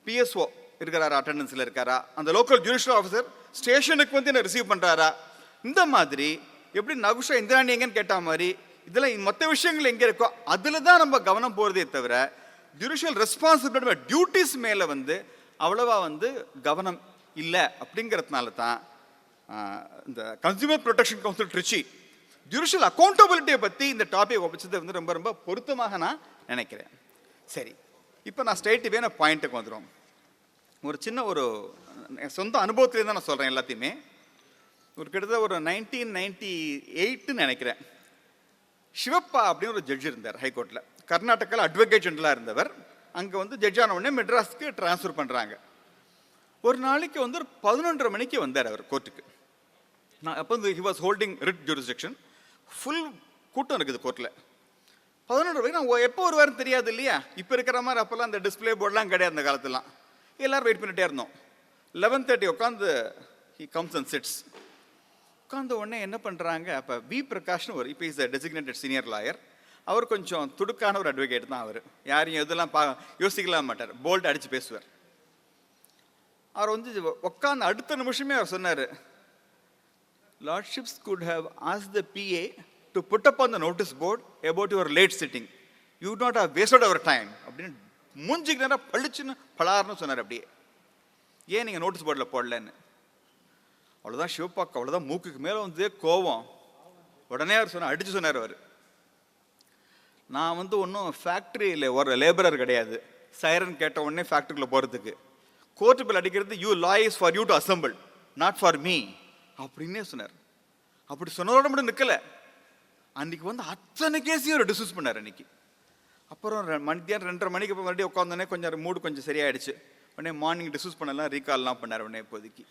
பிஎஸ்ஓ இருக்கிறாரா, அட்டண்டன்ஸில் இருக்காரா, அந்த லோக்கல் ஜுடிஷியல் ஆஃபீஸர் ஸ்டேஷனுக்கு வந்து என்ன ரிசீவ் பண்ணுறாரா, இந்த மாதிரி எப்படி நகுஷா இந்திராணி எங்கன்னு கேட்ட மாதிரி இதெல்லாம் மற்ற விஷயங்கள் எங்கே இருக்கோ அதில் தான் நம்ம கவனம் போகிறதே தவிர ஜுடிஷியல் ரெஸ்பான்சிபிலிட்டி டியூட்டிஸ் மேலே வந்து அவ்வளவா வந்து கவனம் இல்லை. அப்படிங்கிறதுனால தான் இந்த consumer protection council Trichy judicial அக்கௌண்டபிலிட்டியை பற்றி இந்த டாபிக் ஒப்பிச்சது வந்து ரொம்ப ரொம்ப பொருத்தமாக நான் நினைக்கிறேன். சரி, இப்போ நான் ஸ்ட்ரெயிட்டுவே நான் பாயிண்ட்டுக்கு வந்துடும். ஒரு சின்ன ஒரு சொந்த அனுபவத்திலே தான் நான் சொல்கிறேன் எல்லாத்தையுமே. ஒரு கிட்டத்தட்ட ஒரு 1998 நினைக்கிறேன், சிவப்பா அப்படின்னு ஒரு ஜட்ஜ் இருந்தார் ஹைகோர்ட்டில். கர்நாடகாவில் அட்வொகேட் ஜெனரலாக இருந்தவர். அங்கே வந்து ஜட்ஜ் ஆன உடனே மெட்ராஸ்க்கு ட்ரான்ஸ்ஃபர் பண்ணுறாங்க. ஒரு நாளைக்கு வந்து ஒரு 11:30 மணிக்கு வந்தார் அவர் கோர்ட்டுக்கு. நான் அப்போ வந்து he was holding writ jurisdiction. Full கூட்டம் இருக்குது கோர்ட்டில். 11:30 மணிக்கு நான் எப்போ வருவாருன்னு தெரியாது இல்லையா, இப்போ இருக்கிற மாதிரி அப்போல்லாம் அந்த டிஸ்பிளே போர்டெலாம் கிடையாது அந்த காலத்துலாம். எல்லோரும் வெயிட் பண்ணிகிட்டே இருந்தோம். 11:30 உட்காந்து ஹி கம்ஸ் அண்ட் சிட்ஸ். உட்காந்த உடனே என்ன பண்ணுறாங்க, அப்போ வி பிரகாஷ்னு ஒரு, இப்போ is a designated senior lawyer. அவர் கொஞ்சம் துடுக்கான ஒரு அட்வொகேட் தான். அவர் யாரையும் எதெல்லாம் யோசிக்கலாம் மாட்டார், போல்ட் அடித்து பேசுவார். அவர் வந்து உட்காந்து அடுத்த நிமிஷமே அவர் சொன்னார், lordships could have ask the PA to put up on the notice board about your late sitting, you not have wasted our time அப்படின்னு மூஞ்சிக்கு நேரம் பளிச்சுன்னு பலார்னு சொன்னார். அப்படியே ஏன் நீங்கள் நோட்டீஸ் போர்டில் போடலன்னு. அவ்வளோதான் சிவப்பாக்கு, அவ்வளோதான் மூக்குக்கு மேலே வந்து கோவம். உடனே அவர் சொன்னார், அடித்து சொன்னார் அவர், நான் வந்து ஒன்றும் ஃபேக்ட்ரியில் ஒரு லேபரர் கிடையாது, சைரன் கேட்ட உடனே ஃபேக்ட்ரிக்குள்ளே போகிறதுக்கு. கோர்ட்டு பில் அடிக்கிறது you law is for you to assemble, not for me அப்படின்னே சொன்னார். அப்படி சொன்னதோட மட்டும் நிற்கலை, அன்றைக்கி வந்து அத்தனை கேஸையும் அவர் டிஸ்கஸ் பண்ணார் அன்றைக்கி. அப்புறம் மத்தியானம் 2:30 மணிக்கு மறுபடியும் உட்காந்தோடனே கொஞ்சம் மூடு கொஞ்சம் சரியாயிடுச்சு. உடனே மார்னிங் டிஸ்கஸ் பண்ணலாம், ரீகால்லாம் பண்ணார் உடனே. இப்போதைக்கு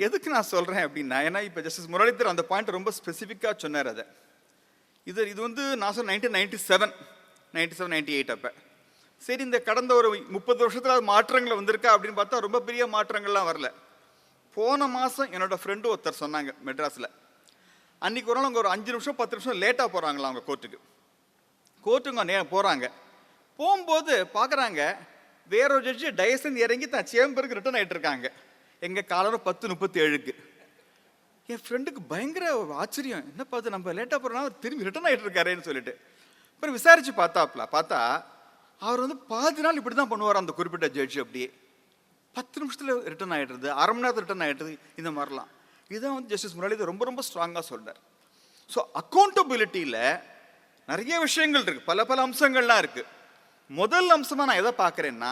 எதுக்கு நான் சொல்கிறேன் அப்படின்னா, ஏன்னா இப்போ ஜஸ்டிஸ் முரளிதர் அந்த பாயிண்ட் ரொம்ப ஸ்பெசிஃபிக்காக சொன்னார். அதை இது வந்து நான் சொன்ன 1997, 98 அப்போ. சரி, இந்த கடந்த ஒரு 30 வருஷத்தில் மாற்றங்கள் வந்திருக்கா அப்படின்னு பார்த்தா ரொம்ப பெரிய மாற்றங்கள்லாம் வரல. போன மாதம் என்னோடய ஃப்ரெண்டு ஒருத்தர் சொன்னாங்க மெட்ராஸில், அன்றைக்கி ஒரு நாள் அவங்க ஒரு 5 நிமிஷம் 10 நிமிஷம் லேட்டாக போகிறாங்களா அவங்க கோர்ட்டுங்க போகிறாங்க. போகும்போது பார்க்குறாங்க வேறொரு ஜட்ஜி டயஸ்லேருந்து இறங்கி தான் சேம்பருக்கு ரிட்டர்ன் ஆகிட்டு இருக்காங்க. எங்கள் காலையில் 10:37. என் ஃப்ரெண்டுக்கு பயங்கர ஆச்சரியம், என்ன பார்த்து நம்ம லேட்டாக போகிறோன்னா திரும்பி ரிட்டர்ன் ஆகிட்டு இருக்காருன்னு சொல்லிட்டு. அப்புறம் விசாரித்து பார்த்தா அவர் வந்து பாதி நாள் இப்படி தான் பண்ணுவார் அந்த குறிப்பிட்ட ஜட்ஜி. அப்படியே 10 நிமிஷத்தில் ரிட்டர்ன் ஆகிடுறது, அரை மணி நேரத்தில் ரிட்டர்ன் ஆகிடுறது, இந்த மாதிரிலாம். இதுதான் வந்து ஜஸ்டிஸ் முரளிதர் ரொம்ப ரொம்ப ஸ்ட்ராங்காக சொல்கிறார். ஸோ அக்கௌண்டபிலிட்டியில் நிறைய விஷயங்கள் இருக்குது, பல அம்சங்கள்லாம் இருக்குது. முதல் அம்சமாக நான் எதை பார்க்குறேன்னா,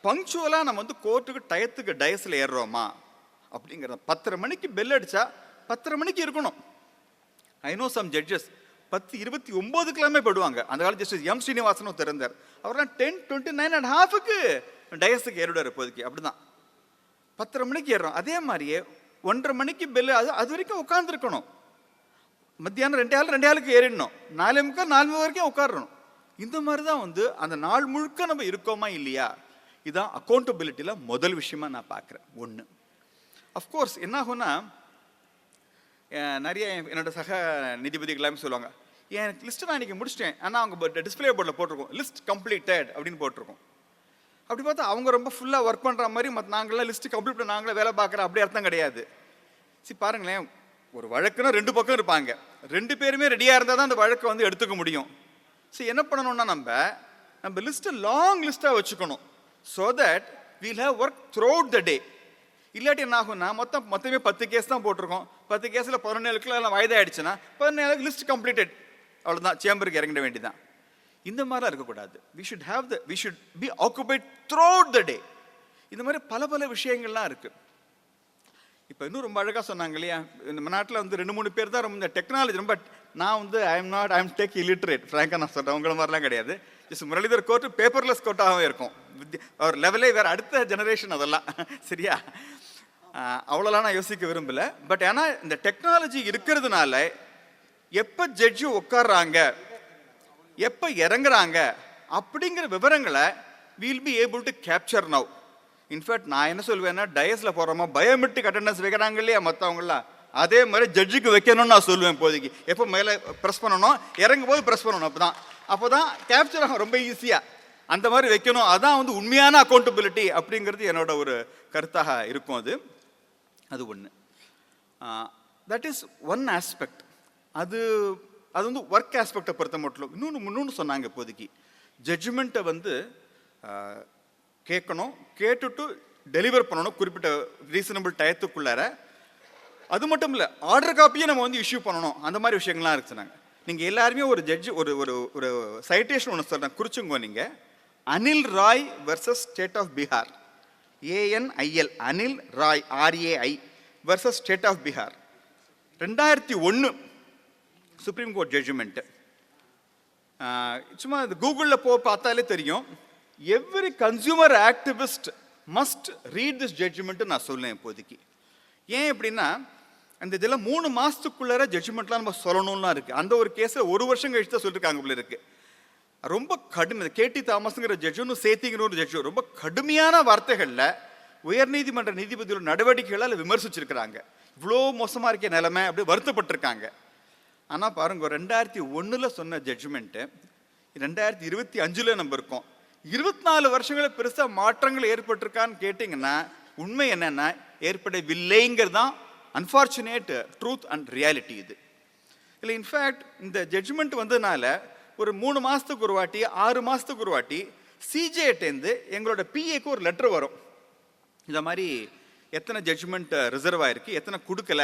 பங்க்சுவலாக நம்ம வந்து கோர்ட்டுக்கு டயத்துக்கு டயஸில் ஏறுறோமா அப்படிங்கிறத. 10:30 மணிக்கு பெல் அடித்தா 10:30 மணிக்கு இருக்கணும். ஐ நோ சம் ஜட்ஜஸ் 10:29 போயிடுவாங்க. அந்த காலத்து ஜஸ்டிஸ் எம் ஸ்ரீனிவாசனும் திறந்தார், அவர்லாம் 10:29.5 டயஸுக்கு ஏறிடுவார் இப்போதைக்கு. அப்படி தான் 10:30 மணிக்கு ஏறுறோம். அதே மாதிரியே 1:30 மணிக்கு பெல், அது வரைக்கும் உட்காந்துருக்கணும். மத்தியானம் 2 ஆளுக்கு ஏறிடணும், 4:45 4:30 வரைக்கும் உட்காரணும். இந்த மாதிரி தான் வந்து அந்த நாள் முழுக்க நம்ம இருக்கோமா இல்லையா, இதுதான் அக்கௌண்டபிலிட்டியில் முதல் விஷயமா நான் பார்க்குறேன். ஒன்று. அஃப்கோர்ஸ் என்ன ஆகும்னா, நிறைய என்னோட சக நீதிபதிகள் எல்லாமே சொல்லுவாங்க, எனக்கு லிஸ்ட்டு நான் இன்றைக்கி முடிச்சிட்டேன், ஆனால் அவங்க டிஸ்பிளே போர்டில் போட்டிருக்கோம் லிஸ்ட் கம்ப்ளீட்டட் அப்படின்னு போட்டிருக்கோம். அப்படி பார்த்தா அவங்க ரொம்ப ஃபுல்லாக ஒர்க் பண்ணுற மாதிரி மற்ற நாங்களாம் லிஸ்ட்டு கம்ப்ளீட் பண்ண நாங்களே வேலை பார்க்குறோம் அப்படி அர்த்தம் கிடையாது. சரி பாருங்களேன், ஒரு வழக்குன்னா 2 பக்கம் இருப்பாங்க, 2 பேருமே ரெடியாக இருந்தால் தான் அந்த வழக்கை வந்து எடுத்துக்க முடியும். சரி என்ன பண்ணணும்னா நம்ம லிஸ்ட்டு லாங் லிஸ்ட்டாக வச்சுக்கணும். So that we'll have work throughout the day. இல்லாட்டி என்ன ஆகும்னா மொத்தமே 10 கேஸ் தான் போட்டிருக்கோம், 10 கேஸில் 17 எல்லாம் வாய்தா ஆயிடுச்சுன்னா 17 லிஸ்ட் கம்ப்ளீட்டட், அவ்வளோதான், சேம்பருக்கு இறங்கிட வேண்டியதான். இந்த மாதிரிலாம் இருக்கக்கூடாது. we should be occupied throughout the day. இந்த மாதிரி பல விஷயங்கள்லாம் இருக்குது. இப்போ இன்னும் ரொம்ப அழகாக சொன்னாங்க இல்லையா, நம்ம நாட்டில் வந்து 2-3 பேர் தான் ரொம்ப டெக்னாலஜி ரொம்ப, நான் வந்து ஐ எம் டெக் illiterate, ஃப்ராங்காக நான் சொல்கிறேன், உங்களை மாதிரிலாம் கிடையாது. ஜஸ்ட் முரளிதர் கோர்ட்டு பேப்பர்லெஸ் கோர்ட்டாகவே இருக்கும், அவர் லெவலே வேறு, அடுத்த ஜெனரேஷன் அதெல்லாம். சரியா, அவ்வளோலாம் நான் யோசிக்க விரும்பலை. பட் ஆனால் இந்த டெக்னாலஜி இருக்கிறதுனால எப்போ ஜட்ஜு உட்கார்றாங்க, எப்போ இறங்குறாங்க அப்படிங்கிற விவரங்களை we'll be able to capture now. In fact நான் என்ன சொல்வேன்னா, டயஸில் போகிறோமா பயோமெட்ரிக் அட்டெண்டன்ஸ் வைக்கிறாங்க இல்லையா மற்றவங்களாம், அதே மாதிரி ஜட்ஜுக்கு வைக்கணும்னு நான் சொல்லுவேன். இப்போதைக்கு எப்போ மேலே ப்ரெஸ் பண்ணணும், இறங்கும் போது ப்ரெஸ் பண்ணணும், அப்போ தான் கேப்சர் ஆகும் ரொம்ப ஈஸியாக, அந்த மாதிரி வைக்கணும். அதான் வந்து உண்மையான அக்கௌண்டபிலிட்டி அப்படிங்கிறது என்னோட ஒரு கருத்தாக இருக்கும். அது ஒன்று. That is one aspect. அது வந்து ஒர்க் ஆஸ்பெக்டை பொறுத்த மட்டும். இன்னொன்று சொன்னாங்க, இப்போதைக்கு ஜட்ஜ்மெண்ட்டை வந்து கேட்கணும், கேட்டுட்டு டெலிவர் பண்ணணும் குறிப்பிட்ட ரீசனபிள் டயத்துக்குள்ளார. அது மட்டும் இல்லை, ஆர்டர் காப்பியை நம்ம வந்து இஷ்யூ பண்ணணும், அந்த மாதிரி விஷயங்கள்லாம் இருக்கு சொன்னாங்க. நீங்கள் எல்லாருமே ஒரு ஜட்ஜு ஒரு சைட்டேஷன் ஒன்று சொல்கிறேன், குறிச்சுங்க. நீங்கள் Anil Rai versus state of Bihar, ANIL, Anil Rai RAI versus state of Bihar, 2001 supreme court judgment. சும்மா கூகுளில் பார்த்தாலே தெரியும். Every consumer activist must read this judgment நான் சொல்லேன் இப்போதைக்கு. ஏன் அப்படின்னா, அந்த இதெல்லாம் 3 மாதத்துக்குள்ளார ஜட்ஜ்மெண்ட்லாம் நம்ம சொல்லணும்லாம் இருக்குது. அந்த ஒரு கேஸை 1 வருஷம் கழிச்சு தான் சொல்லியிருக்காங்க போல இருக்குது. ரொம்ப கடுமை. KT தாமஸ்ங்கிற ஜட்ஜுன்னு சேத்திங்கிற ஒரு ஜட்ஜு ரொம்ப கடுமையான வார்த்தைகளில் உயர்நீதிமன்ற நீதிபதியோட நடவடிக்கைகளால் விமர்சிச்சிருக்கிறாங்க. இவ்வளோ மோசமாக இருக்க நிலைமை அப்படி வருத்தப்பட்டிருக்காங்க. ஆனால் பாருங்க, 2001 சொன்ன ஜட்ஜ்மெண்ட்டு 2025 நம்ம இருக்கோம். 24 வருஷங்களில் பெருசாக மாற்றங்கள் ஏற்பட்டிருக்கான்னு கேட்டிங்கன்னா உண்மை என்னென்னா ஏற்படவில்லைங்கிறது தான் அன்ஃபார்ச்சுனேட் ட்ரூத் அண்ட் ரியாலிட்டி. இது இல்லை. இன்ஃபேக்ட் இந்த ஜட்ஜ்மெண்ட் வந்ததுனால ஒரு 3 மாதத்துக்கு ஒரு வாட்டி, 6 மாதத்துக்கு ஒரு வாட்டி CJட்டேருந்து எங்களோட PAக்கு ஒரு லெட்டர் வரும். இந்த மாதிரி எத்தனை ஜட்ஜ்மெண்ட் ரிசர்வ் ஆகிருக்கு, எத்தனை கொடுக்கல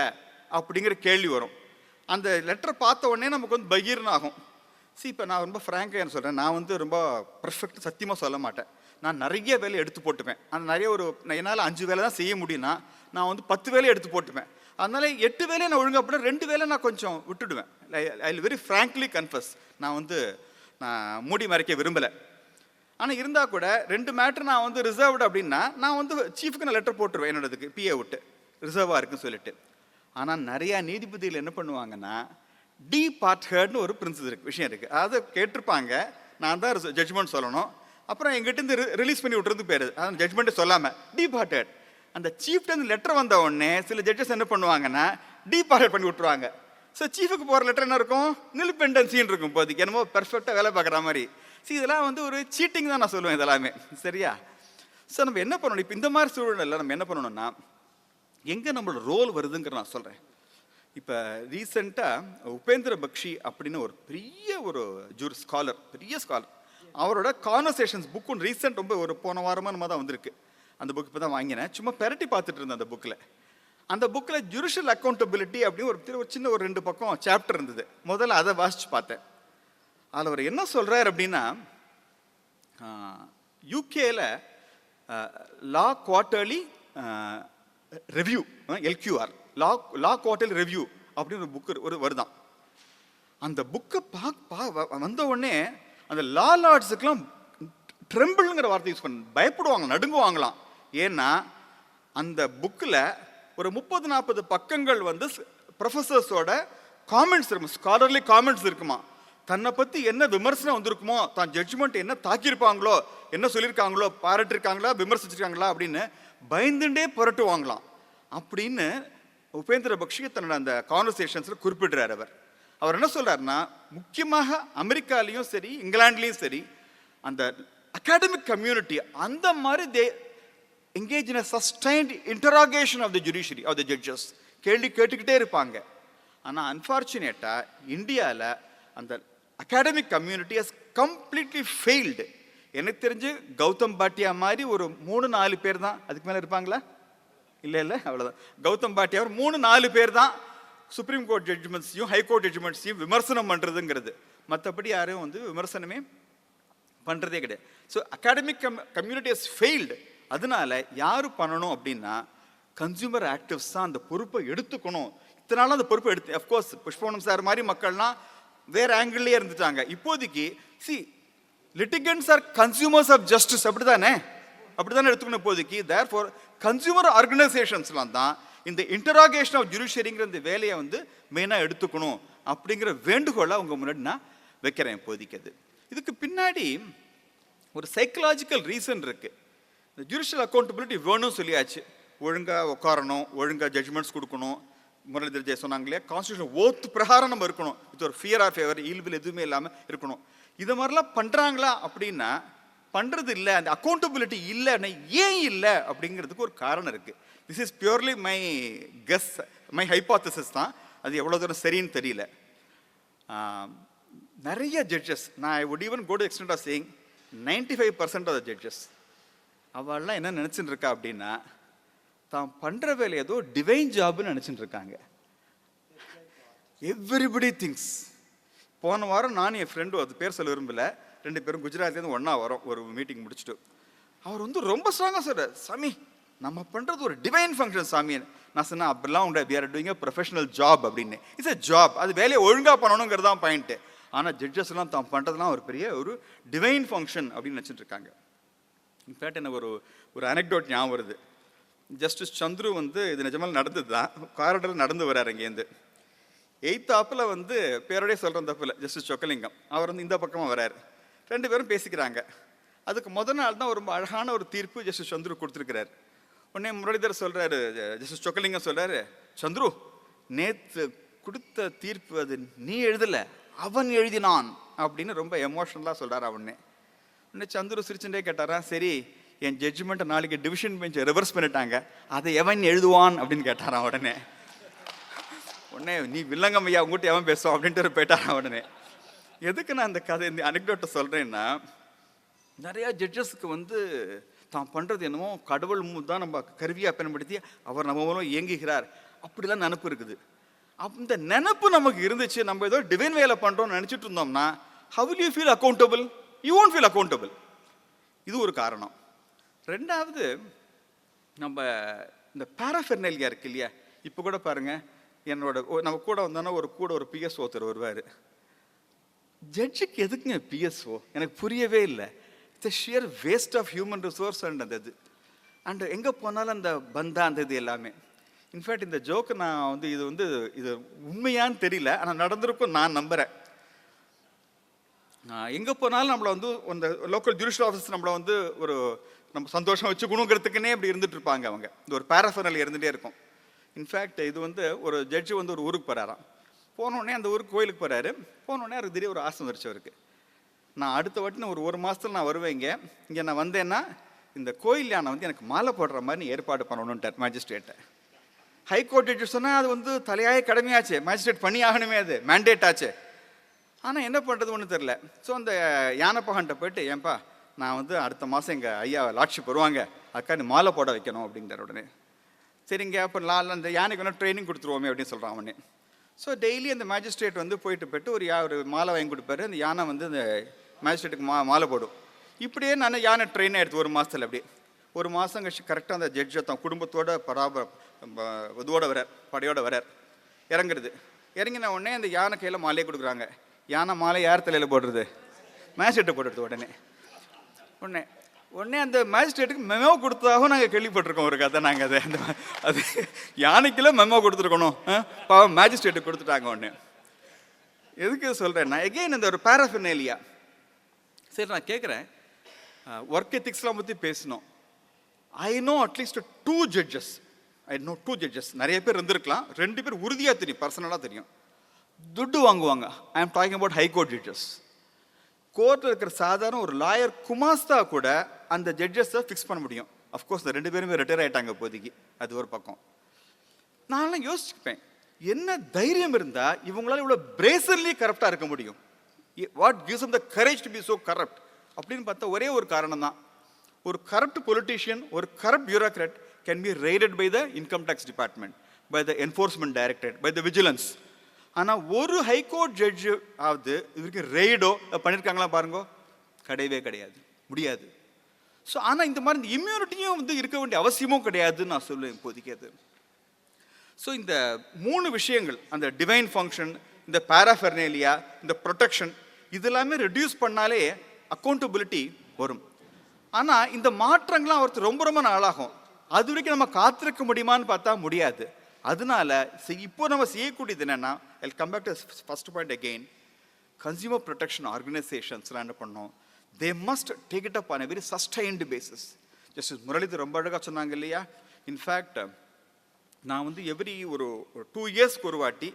அப்படிங்கிற கேள்வி வரும். அந்த லெட்டரை பார்த்த உடனே நமக்கு வந்து பகீர்னு ஆகும். இப்போ நான் ரொம்ப ஃப்ராங்காக என்ன சொல்கிறேன், நான் வந்து ரொம்ப பர்ஃபெக்ட் சத்தியமாக சொல்ல மாட்டேன். நான் நிறைய வேலையை எடுத்து போட்டுப்பேன். அந்த நிறைய என்னால் 5 வேலை தான் செய்ய முடியும்னா நான் வந்து 10 வேலையை எடுத்து போட்டுப்பேன். அதனால 8 வேலையை நான் ஒழுங்காக அப்படின்னா 2 வேலை நான் கொஞ்சம் விட்டுடுவேன். I will very frankly confess. நான் மூடி மறைக்க விரும்பலை. ஆனால் இருந்தால் கூட 2 மேட்ரு நான் வந்து ரிசர்வ்டு அப்படின்னா நான் வந்து சீஃபுக்கு நான் லெட்டர் போட்டுருவேன், என்னோடதுக்கு PA விட்டு ரிசர்வாக இருக்குன்னு சொல்லிட்டு. ஆனால் நிறையா நீதிபதிகள் என்ன பண்ணுவாங்கன்னா, டி பார்ட் ஹர்ட்னு ஒரு விஷயம் இருக்குது. அதை கேட்டிருப்பாங்க, நான் தான் ஜட்ஜ்மெண்ட் சொல்லணும், அப்புறம் எங்கிட்ட ரிலீஸ் பண்ணி விட்டுறது பேர், அதான் ஜட்ஜ்மெண்ட்டே சொல்லாமல் டி பார்ட் ஹர்ட். அந்த சீஃப்டேருந்து லெட்டர் வந்த உடனே சில ஜட்ஜஸ் என்ன பண்ணுவாங்கன்னா டி பார்ட் ஹர்ட் பண்ணி விட்டுருவாங்க. ஸோ சீஃபுக்கு போகிற லெட்டர் என்ன இருக்கும், நில் பெண்டன்சின்னு இருக்கும். இப்போதைக்கு என்னமோ பெர்ஃபெக்டாக வேலை பார்க்குற மாதிரி. இதெல்லாம் வந்து ஒரு சீட்டிங் தான் நான் சொல்லுவேன் இதெல்லாமே. சரியா? ஸோ நம்ம என்ன பண்ணணும், இப்போ இந்த மாதிரி சூழ்நிலை நம்ம என்ன பண்ணணும்னா, எங்கே நம்மளோட ரோல் வருதுங்கிற நான் சொல்கிறேன். இப்போ ரீசெண்டாக உபேந்திர பக்ஷி அப்படின்னு ஒரு பெரிய ஸ்காலர், அவரோட கான்வர்சேஷன்ஸ் புக் ஒன்று ரீசெண்ட் ரொம்ப போன வாரமாக நம்ம தான் வந்திருக்கு. அந்த புக் இப்போ தான் வாங்கினேன். சும்மா பெரட்டி பார்த்துட்டு இருந்தேன் அந்த புக்கில் ஜுடிஷியல் அக்கௌண்டபிலிட்டி அப்படின்னு ஒரு சின்ன 2 பக்கம் சாப்டர் இருந்தது. முதல்ல அதை வாசித்து பார்த்தேன். அதில் அவர் என்ன சொல்கிறார் அப்படின்னா, யூகேல லா குவார்ட்டர்லி ரெவ்யூ, LQR, லா குவார்ட்டர்லி ரெவ்யூ அப்படின்னு ஒரு புக்கு வருதான். அந்த புக்கை வந்த உடனே அந்த லா லார்ட்ஸுக்கெல்லாம் ட்ரெம்பிள்ங்கிற வார்த்தை யூஸ் பண்ண பயப்படுவாங்க, நடுங்குவாங்களாம். ஏன்னா அந்த புக்கில் ஒரு 30-40 பக்கங்கள் வந்து ப்ரொஃபஸர்ஸோட காமெண்ட்ஸ் இருக்கும், ஸ்காலர்லி காமெண்ட்ஸ் இருக்குமா. தன்னை பற்றி என்ன விமர்சனம் வந்திருக்குமோ, தான் ஜட்ஜ்மெண்ட் என்ன தாக்கியிருப்பாங்களோ, என்ன சொல்லியிருக்காங்களோ, பாராட்டிருக்காங்களா, விமர்சிச்சிருக்காங்களா அப்படின்னு பயந்துட்டே புரட்டுவாங்களாம் அப்படின்னு உபேந்திர பக்ஷி தன்னோட அந்த கான்வர்சேஷன்ஸில் குறிப்பிடுறார். அவர் என்ன சொல்றாருன்னா, முக்கியமாக அமெரிக்காலையும் சரி இங்கிலாந்துலேயும் சரி அந்த அகாடமிக் கம்யூனிட்டி அந்த மாதிரி தே engage in a sustained interrogation of the judiciary, of the judges. கேள்வி கேட்டுக்கிட்டே இருப்பாங்க. ஆனால் அன்ஃபார்ச்சுனேட்டாக இந்தியாவில் அந்த academic community has completely failed. எனக்கு தெரிஞ்சு கௌதம் பாட்டியா மாதிரி ஒரு 3-4 பேர் தான், அதுக்கு மேலே இருப்பாங்களா? இல்லை அவ்வளோதான். கௌதம் பாட்டியா ஒரு 3-4 பேர் தான் சுப்ரீம் கோர்ட் ஜட்ஜ்மெண்ட்ஸையும் ஹைகோர்ட் ஜட்ஜ்மெண்ட்ஸையும் விமர்சனம் பண்ணுறதுங்கிறது. மற்றபடி யாரும் வந்து விமர்சனமே பண்ணுறதே கிடையாது. So academic community has failed. அதனால யார் பண்ணணும் அப்படின்னா கன்சியூமர் ஆக்டிவ்ஸ் தான் அந்த பொறுப்பை எடுத்துக்கணும். இத்தனை நாள் அந்த பொறுப்பை எடுத்து, அஃப்கோர்ஸ் புஷ்பவனம் சார் மாதிரி மக்கள்லாம் வேற ஆங்கிள்லேயே இருந்துட்டாங்க. இப்போதைக்கு litigants R consumers of justice, அப்படிதானே எடுத்துக்கணும் இப்போதைக்கு. தேர்ஃபோர் கன்சியூமர் ஆர்கனைசேஷன்ஸ்லாம் தான் இந்த இன்டராகேஷன் ஆஃப் ஜுடிஷியரிங்கிற இந்த வேலையை வந்து மெயினாக எடுத்துக்கணும் அப்படிங்கிற வேண்டுகோளை அவங்க முன்னாடி நான் வைக்கிறேன் இப்போதைக்கு. அது இதுக்கு பின்னாடி ஒரு சைக்கலாஜிக்கல் ரீசன் இருக்கு. இந்த ஜுடிஷியல் அக்கௌண்டபிலிட்டி வேணும்னு சொல்லியாச்சு. ஒழுங்காக உட்காரணும், ஒழுங்காக ஜட்ஜ்மெண்ட்ஸ் கொடுக்கணும். முரளிதர் ஜெய சொன்னாங்க இல்லையா, கான்ஸ்டியூஷன் ஓத்து பிரகாரம் நம்ம இருக்கணும். இது ஒரு ஃபியர் ஆர் ஃபேவர், ஈல்வில் எதுவுமே இல்லாமல் இருக்கணும். இது மாதிரிலாம் பண்ணுறாங்களா அப்படின்னா பண்ணுறது இல்லை. அந்த அக்கௌண்டபிலிட்டி இல்லைன்னா ஏன் இல்லை அப்படிங்கிறதுக்கு ஒரு காரணம் இருக்குது. This is purely my guess, my hypothesis தான். அது எவ்வளோ தூரம் சரின்னு தெரியல. நிறைய ஜட்ஜஸ், நான் I would even go to extent of saying 95% of the judges அவள்லாம் என்ன நினச்சிட்டு இருக்கா அப்படின்னா, தான் பண்ணுற வேலை ஏதோ டிவைன் ஜாப்னு நினச்சிட்டு இருக்காங்க. Everybody things. போன வாரம் நான் என் ஃப்ரெண்டு, அது பேர் சொல்ல விரும்பல, 2 பேரும் குஜராத்லேருந்து ஒன்றா வரோம் ஒரு மீட்டிங் முடிச்சுட்டு. அவர் வந்து ரொம்ப ஸ்ட்ராங்காக சொல்கிறார், சாமி நம்ம பண்ணுறது ஒரு டிவைன் ஃபங்க்ஷன் சாமின்னு. நான் சொன்னேன் அப்படிலாம் உண்டு, we are doing a professional job அப்படின்னு. இட்ஸ் எ ஜாப், அது வேலையை ஒழுங்காக பண்ணணுங்கிறது தான் பாயிண்ட்டு. ஆனால் ஜட்ஜஸ்லாம் தான் பண்ணுறதுலாம் ஒரு பெரிய ஒரு டிவைன் ஃபங்க்ஷன் அப்படின்னு நினச்சிட்டு இருக்காங்க. இன்ஃபேக்ட் எனக்கு ஒரு அனெக்டோட் ஞாபகம் வருது. ஜஸ்டிஸ் சந்துரு வந்து இது நிஜமாக நடந்தது தான், காரிடரில் நடந்து வர்றாரு இங்கேருந்து. 8th ஆப்பில் வந்து பேரோடய சொல்கிறேன் தப்பில், ஜஸ்டிஸ் சொக்கலிங்கம் அவர் வந்து இந்த பக்கமாக வர்றாரு. 2 பேரும் பேசிக்கிறாங்க. அதுக்கு முதல் நாள் தான் ரொம்ப அழகான ஒரு தீர்ப்பு ஜஸ்டிஸ் சந்துரு கொடுத்துருக்கிறார். உடனே முரளிதர் சொல்கிறாரு, ஜஸ்டிஸ் சொக்கலிங்கம் சொல்கிறாரு, சந்துரு நேற்று கொடுத்த தீர்ப்பு அது நீ எழுதலை, அவன் எழுதினான் அப்படின்னு ரொம்ப எமோஷனலாக சொல்கிறார். உடனே சந்துரு சிரிச்சுட்டே கேட்டாரா, சரி என் ஜட்ஜ்மெண்ட்டை நாளைக்கு டிவிஷன் பெஞ்சை ரிவர்ஸ் பண்ணிட்டாங்க, அதை எவன் எழுதுவான் அப்படின்னு கேட்டாரான். உடனே நீ வில்லங்கம் ஐயா உங்கள்கிட்ட எவன் பேசுவோம் அப்படின்ட்டு போயிட்டாரான். உடனே எதுக்கு நான் இந்த கதை இந்த அனெக்டோட்டை சொல்கிறேன்னா, நிறையா ஜட்ஜஸ்க்கு வந்து தான் பண்ணுறது என்னமோ கடவுள் தான் நம்ம கருவியாக பயன்படுத்தி அவர் நம்ம மூலம் இயங்குகிறார் அப்படிலாம் நினப்பு இருக்குது. அந்த நினப்பு நமக்கு இருந்துச்சு, நம்ம ஏதோ டிவைன் வேலை பண்ணுறோம்னு நினச்சிட்டு இருந்தோம்னா how will you feel accountable? You won't feel accountable. இது ஒரு காரணம். ரெண்டாவது, நம்ம இந்த பாராஃபெர்னலியா இருக்கு இல்லையா, இப்போ கூட பாருங்கள், என்னோட நம்ம கூட வந்தோன்னா ஒரு பிஎஸ்ஓ ஒருத்தர் வருவார். ஜட்ஜுக்கு எதுக்குங்க பிஎஸ்ஓ எனக்கு புரியவே இல்லை. It's sheer waste of human resource and அந்த இது அண்ட் எங்கே போனாலும் அந்த பந்தா அந்த இது எல்லாமே. இன்ஃபேக்ட் இந்த ஜோக்கு நான் வந்து இது உண்மையான்னு தெரியல, ஆனால் நடந்திருக்கும் நான் நம்புகிறேன். எங்கே போனாலும் நம்மளை வந்து அந்த லோக்கல் ஜுடிஷியல் ஆஃபீஸ் நம்மளை வந்து நம்ம சந்தோஷம் வச்சுக்கணுங்கிறதுக்குன்னே இப்படி இருந்துட்டு இருப்பாங்க அவங்க. இது ஒரு பாராஃபெர்னல் இருந்துகிட்டே இருக்கும். இன்ஃபேக்ட் இது வந்து ஒரு ஜட்ஜு வந்து ஒரு ஊருக்கு போகிறாராம். போனோடனே அந்த ஊருக்கு கோயிலுக்கு போகிறாரு. போனோடனே அவருக்கு திடீர் ஒரு ஆசை வந்துருச்சு அவருக்கு. நான் அடுத்த வாட்டி ஒரு மாதத்தில் நான் வருவேன் இங்கே நான் வந்தேன்னா இந்த கோயில் யானை வந்து எனக்கு மாலை போடுற மாதிரி ஏற்பாடு பண்ணணுன்ட்டார் மேஜிஸ்ட்ரேட்டை. ஹைகோர்ட் ஜட்ஜு சொன்னால் அது வந்து தலையாய கடமையாச்சு, மேஜிஸ்ட்ரேட் பண்ணி ஆகணுமே, அது மேண்டேட் ஆச்சு. ஆனால் என்ன பண்ணுறது ஒன்றும் தெரில. ஸோ அந்த யானை பகன்ட்ட போயிட்டு, ஏன்பா நான் வந்து அடுத்த மாதம் எங்கள் ஐயா லாட்சிப் வருவாங்க, அக்கா நீ மாலை போட வைக்கணும் அப்படிங்கிற. உடனே சரிங்க, அப்போ அந்த யானைக்கு வேணால் ட்ரைனிங் கொடுத்துருவோமே அப்படின்னு சொல்கிறான் அவனே. ஸோ டெய்லி அந்த மேஜிஸ்ட்ரேட் வந்து போயிட்டு ஒரு மாலை வாங்கி கொடுப்பாரு. அந்த யானை வந்து அந்த மேஜிஸ்ட்ரேட்டுக்கு மாலை போடும். இப்படியே நான் யானை ட்ரெயினாக எடுத்து 1 மாதத்தில் அப்படியே 1 மாதம் கழிச்சு கரெக்டாக அந்த ஜட்ஜை தான் குடும்பத்தோட இதோட வரார், படையோட வரார். இறங்குறது. இறங்கின உடனே அந்த யானை கையில் மாலையே கொடுக்குறாங்க. யானை மாலை யார் தலையில் போடுறது? மேஜிஸ்ட்ரேட்டை போட்டுறது. உடனே அந்த மேஜிஸ்ட்ரேட்டுக்கு மெமோ கொடுத்ததாகவும் நாங்கள் கேள்விப்பட்டிருக்கோம் ஒரு கதை. நாங்கள் அது யானைக்குள்ள மெமோ கொடுத்துருக்கணும், மேஜிஸ்ட்ரேட்டுக்கு கொடுத்துட்டாங்க. உடனே எதுக்கு சொல்கிறேன்னா எகெயின் இந்த ஒரு பேராஃபினேலியா. சரி, நான் கேட்குறேன், ஒர்க் எத்திக்ஸ்லாம் பற்றி பேசணும். I know at least 2 judges. நிறைய பேர் இருந்திருக்கலாம், 2 பேர் உறுதியாக தெரியும், பர்சனலாக தெரியும். துட்டு வாங்குவாங்க. I am talking about high court judges. கோர்ட்டில் இருக்கிற சாதாரண ஒரு லாயர் குமாஸ்தா கூட அந்த ஜட்ஜஸை ஃபிக்ஸ் பண்ண முடியும். அஃப்கோர்ஸ் இந்த 2 பேருமே ரிட்டையர் ஆகிட்டாங்க இப்போதைக்கு, அது ஒரு பக்கம். நான்லாம் யோசிச்சுப்பேன், என்ன தைரியம் இருந்தால் இவங்களால இவ்வளோ பிரேசர்லி கரப்டாக இருக்க முடியும்? What gives them the courage to be so corrupt? அப்படின்னு பார்த்தா ஒரே ஒரு காரணம் தான். ஒரு கரப்ட் பொலிட்டீஷியன், ஒரு corrupt bureaucrat can be raided by the income tax department, by the enforcement directorate, by the vigilance. ஆனால் ஒரு ஹைகோர்ட் ஜட்ஜு ஆகுது இவருக்கு ரெய்டோ பண்ணியிருக்காங்களா பாருங்கோ, கிடையவே கிடையாது, முடியாது. ஸோ ஆனால் இந்த மாதிரி இந்த இம்யூனிட்டியும் வந்து இருக்க வேண்டிய அவசியமும் கிடையாதுன்னு நான் சொல்லுவேன் இப்போதைக்கு அது. ஸோ இந்த 3 விஷயங்கள், அந்த டிவைன் ஃபங்க்ஷன், இந்த பேராஃபெர்னேலியா, இந்த ப்ரொடெக்ஷன், இதெல்லாமே ரெடியூஸ் பண்ணாலே அக்கௌண்டபிலிட்டி வரும். ஆனால் இந்த மாற்றங்கள்லாம் ஒருத்தர் ரொம்ப ரொம்ப நாளாகும். அது வரைக்கும் நம்ம காத்திருக்க முடியுமான்னு பார்த்தா முடியாது. அதனால இப்போ நம்ம செய்யக்கூடியது என்னன்னா, I come back to first point again, consumer protection ஆர்கனைசேஷன்ஸ்லாம் என்ன பண்ணோம், they must take it up on a very sustained basis. Justice Muralidhar ரொம்ப அழகாக சொன்னாங்க இல்லையா. இன்ஃபேக்ட் நான் வந்து எவ்ரி ஒரு 2 இயர்ஸ்க்கு ஒரு வாட்டி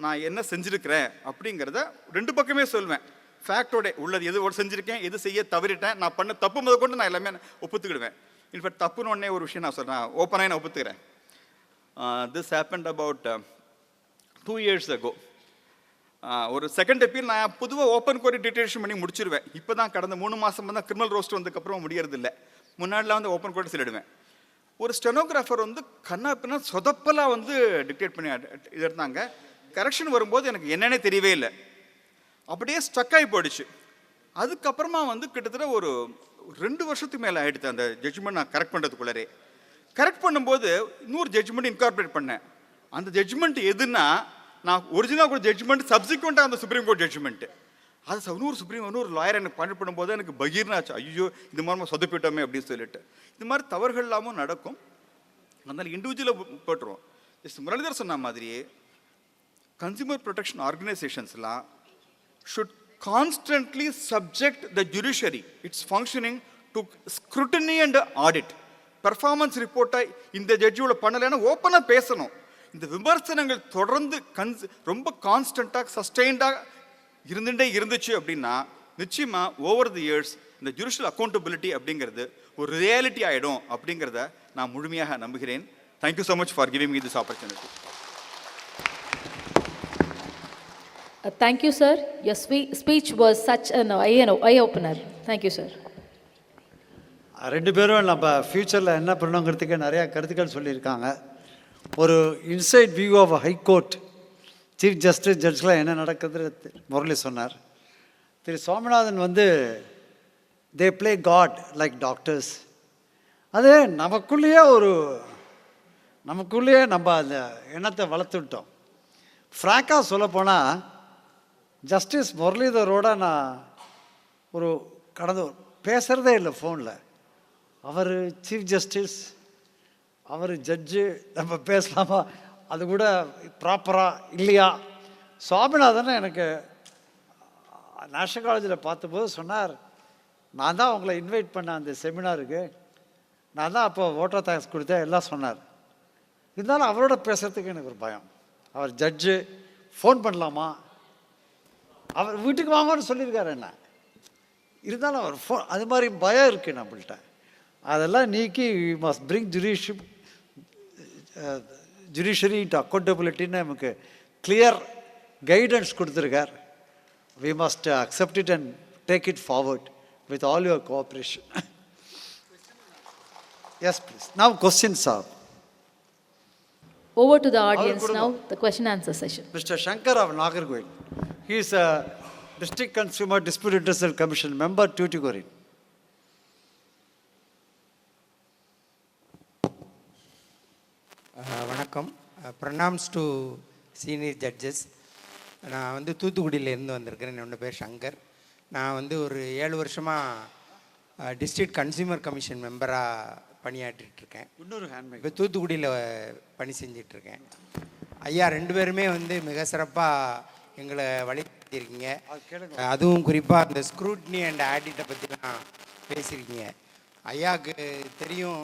நான் என்ன செஞ்சுருக்கிறேன் அப்படிங்கிறத 2 பக்கமே சொல்லுவேன். ஃபேக்டோட உள்ளது எது செஞ்சுருக்கேன், எது செய்ய தவறிட்டேன், நான் பண்ண தப்பு முத கொண்டு நான் எல்லாமே ஒப்புத்துக்கிடுவேன். இன்ஃபேக்ட் தப்புன்னு உடனே ஒரு விஷயம் நான் சொல்கிறேன், ஓப்பனாக நான் ஒப்புத்துக்கிறேன். This happened about 2 years ago. ஒரு செகண்ட் அப்பீல் நான் பொதுவாக ஓப்பன் கோரி டிடெக்ஷன் பண்ணி முடிச்சிருவேன். இப்போ தான் கடந்த 3 மாதம் தான் கிரிமினல் ரோஸ்ட் வந்ததுக்கப்புறம் முடியறதில்லை. முன்னாடிலாம் வந்து ஓப்பன் கோர்ட் சொல்லிடுவேன். ஒரு ஸ்டெனோகிராஃபர் வந்து கண்ணா பின்னா சொதப்பலாக வந்து டிக்டேட் பண்ணி இது இருந்தாங்க. கரெக்ஷன் வரும்போது எனக்கு என்னன்னே தெரியவே இல்லை, அப்படியே ஸ்டக் ஆகி போயிடுச்சு. அதுக்கப்புறமா வந்து கிட்டத்தட்ட ஒரு 2 வருஷத்துக்கு மேலே ஆகிடுது அந்த ஜட்ஜ்மெண்ட் நான் கரெக்ட் பண்ணுறதுக்குள்ளரே. கரெக்ட் பண்ணும்போது இன்னொரு ஜட்ஜ்மெண்ட் இன்கார்பரேட் பண்ணேன். அந்த ஜட்ஜ்மெண்ட் எதுன்னா, நான் ஒரிஜினலாக கூட ஜட்ஜ்மெண்ட் சப்சிக்வெண்ட்டாக அந்த சுப்ரீம் கோர்ட் ஜட்ஜ்மெண்ட்டு. அது இன்னொரு லாயர் எனக்கு பாயிண்ட் பண்ணும்போது எனக்கு பகீர்னாச்சு, ஐயோ இந்த மாதிரி சொதப்பிட்டோமே அப்படின்னு சொல்லிட்டு. இது மாதிரி தவறுகள் இல்லாமல் நடக்கும். அதனால் இண்டிவிஜுவலாக போட்டுருவோம். முரளிதர் சொன்ன மாதிரியே கன்சியூமர் ப்ரொடெக்ஷன் ஆர்கனைசேஷன்ஸ்லாம் should constantly subject the judiciary, its functioning, to scrutiny and audit. Performance ரிப்போர்ட்டை இந்த ஜட்ஜியோட பண்ணலைன்னா ஓப்பனாக பேசணும். இந்த விமர்சனங்கள் தொடர்ந்து ரொம்ப கான்ஸ்டண்ட்டாக சஸ்டெயின்டாக இருந்துச்சு அப்படின்னா நிச்சயமாக ஓவர் தி இயர்ஸ் இந்த ஜுடிஷியல் அக்கௌண்டபிலிட்டி அப்படிங்கிறது ஒரு ரியாலிட்டி ஆகிடும் அப்படிங்கிறத நான் முழுமையாக நம்புகிறேன். Thank you so much for giving me this opportunity. Thank you, sir. Your speech was such an eye-opener. Thank you, sir. 2 பேரும் நம்ம ஃப்யூச்சரில் என்ன பண்ணணுங்கிறதுக்கு நிறையா கருத்துக்கள் சொல்லியிருக்காங்க. ஒரு inside view of high court, chief justice ஜட்ஜ்லாம் என்ன நடக்குது முரளி சொன்னார். திரு சுவாமிநாதன் வந்து they play god like doctors. அது நமக்குள்ளேயே நம்ம அந்த எண்ணத்தை வளர்த்துட்டோம். ஃப்ராங்காக சொல்லப்போனால் ஜஸ்டிஸ் முரளிதரோட நான் கடந்த பேசுகிறதே இல்லை ஃபோனில். அவர் சீஃப் ஜஸ்டிஸ், அவர் ஜட்ஜு, நம்ம பேசலாமா அது கூட ப்ராப்பராக இல்லையா. சுவாமிநாதன் எனக்கு நேஷனல் காலேஜில் பார்த்தபோது சொன்னார், நான் தான் உங்களை இன்வைட் பண்ணேன் அந்த செமினாருக்கு, நான் தான் அப்போ ஓட்டர் தேங்க்ஸ் கொடுத்தேன் எல்லாம் சொன்னார். இருந்தாலும் அவரோட பேசுகிறதுக்கு எனக்கு ஒரு பயம். அவர் ஜட்ஜு, ஃபோன் பண்ணலாமா, அவர் வீட்டுக்கு வாங்கன்னு சொல்லியிருக்காரு என்ன. இருந்தாலும் அவர் ஃபோன், அது மாதிரி பயம் இருக்குது நம்மள்கிட்ட. அதெல்லாம் நீக்கி we must bring judiciary to அக்கௌண்டபிலிட்டின்னு நமக்கு கிளியர் கைடன்ஸ் கொடுத்துருக்கார். We must accept it and take it forward with all your cooperation. Yes please. Now questions are. Over to the audience now, the question answer session. Mr. Shankar of Nagargoil. He is a District Consumer Dispute Redressal Commission member, Tuticorin. வணக்கம். Pronounce to senior judges. நான் வந்து தூத்துக்குடியிலேருந்து வந்திருக்கிறேன். என்னோட பேர் சங்கர். நான் வந்து ஒரு 7 வருஷமாக டிஸ்ட்ரிக்ட் கன்சியூமர் கமிஷன் மெம்பராக பணியாற்றிட்டுருக்கேன். இப்போ தூத்துக்குடியில் பணி செஞ்சிட்ருக்கேன். ஐயா 2 பேருமே வந்து மிக சிறப்பாக எங்களை நடத்தியிருக்கீங்க. அதுவும் குறிப்பாக அந்த ஸ்க்ரூட்னி அண்ட் ஆடிட்டை பற்றிலாம் பேசியிருக்கீங்க. ஐயாவுக்கு தெரியும்,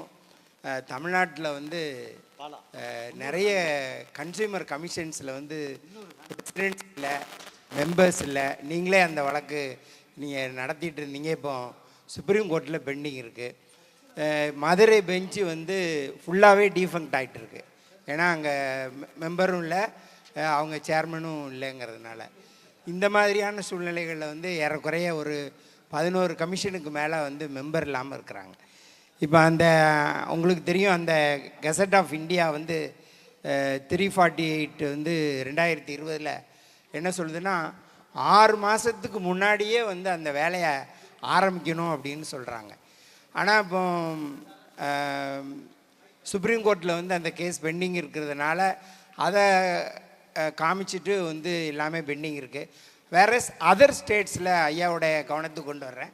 தமிழ்நாட்டில் வந்து நிறைய கன்சியூமர் கமிஷன்ஸில் வந்து பிரசிடென்ட்ஸ் இல்லை, மெம்பர்ஸ் இல்லை. நீங்களே அந்த வழக்கு நீங்கள் நடத்திட்டு இருந்தீங்க. இப்போ சுப்ரீம் கோர்ட்டில் பெண்டிங் இருக்குது. மதுரை பெஞ்சு வந்து ஃபுல்லாகவே டீஃபங்க்ட் ஆகிட்டு இருக்கு. ஏன்னா அங்கே மெம்பரும் இல்லை, அவங்க சேர்மனும் இல்லைங்கிறதுனால. இந்த மாதிரியான சூழ்நிலைகளில் வந்து ஏறக்குறைய ஒரு 11 கமிஷனுக்கு மேலே வந்து மெம்பர் இல்லாமல் இருக்கிறாங்க. இப்போ அந்த உங்களுக்கு தெரியும், அந்த கெசட் ஆஃப் இந்தியா வந்து 348 வந்து 2020 என்ன சொல்லுதுன்னா 6 மாதத்துக்கு முன்னாடியே வந்து அந்த வேலையை ஆரம்பிக்கணும் அப்படின்னு சொல்கிறாங்க. ஆனால் இப்போ சுப்ரீம் கோர்ட்டில் வந்து அந்த கேஸ் பெண்டிங் இருக்கிறதுனால அதை காமிச்சிட்டு வந்து எல்லாமே பெண்டிங் இருக்குது. வேற அதர் ஸ்டேட்ஸில் ஐயாவுடைய கவனத்துக்கு கொண்டு வர்றேன்.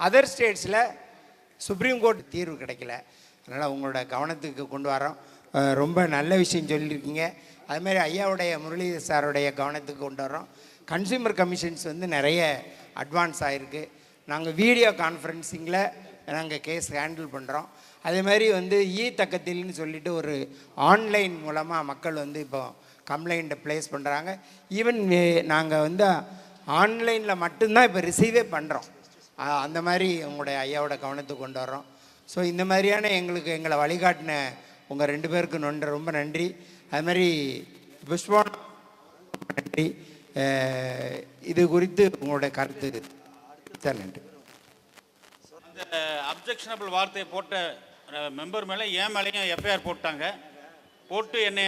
அதர் ஸ்டேட்ஸில் சுப்ரீம் கோர்ட் தீர்வு கிடைக்கல. அதனால் உங்களோட கவனத்துக்கு கொண்டு வரோம். ரொம்ப நல்ல விஷயம் சொல்லியிருக்கீங்க. அதுமாதிரி ஐயாவுடைய முரளிதர் சாருடைய கவனத்துக்கு கொண்டு வரோம். கன்சியூமர் கமிஷன்ஸ் வந்து நிறைய அட்வான்ஸ் ஆகிருக்கு. நாங்கள் வீடியோ கான்ஃபரன்சிங்கில் நாங்கள் கேஸ் ஹேண்டில் பண்ணுறோம். அதேமாதிரி வந்து தக்கத்தில்னு சொல்லிட்டு ஒரு ஆன்லைன் மூலமாக மக்கள் வந்து இப்போ கம்ப்ளைண்ட்டை ப்ளேஸ் பண்ணுறாங்க. ஈவன் நாங்கள் வந்து ஆன்லைனில் மட்டும்தான் இப்போ ரிசீவே பண்ணுறோம். அந்த மாதிரி உங்களுடைய ஐயாவோட கவனத்துக்கு கொண்டு வர்றோம். ஸோ இந்த மாதிரியான எங்களை வழிகாட்டின உங்கள் 2 பேருக்கு ரொம்ப நன்றி. அது மாதிரி புஷ்பம் நன்றி. இது குறித்து உங்களுடைய கருத்து சார்? நன்றி. அந்த அப்ஜெக்ஷனபிள் வார்த்தையை போட்ட மெம்பர் மேலே என் மேலேயும் எஃப்ஐஆர் போட்டாங்க. போட்டு என்னை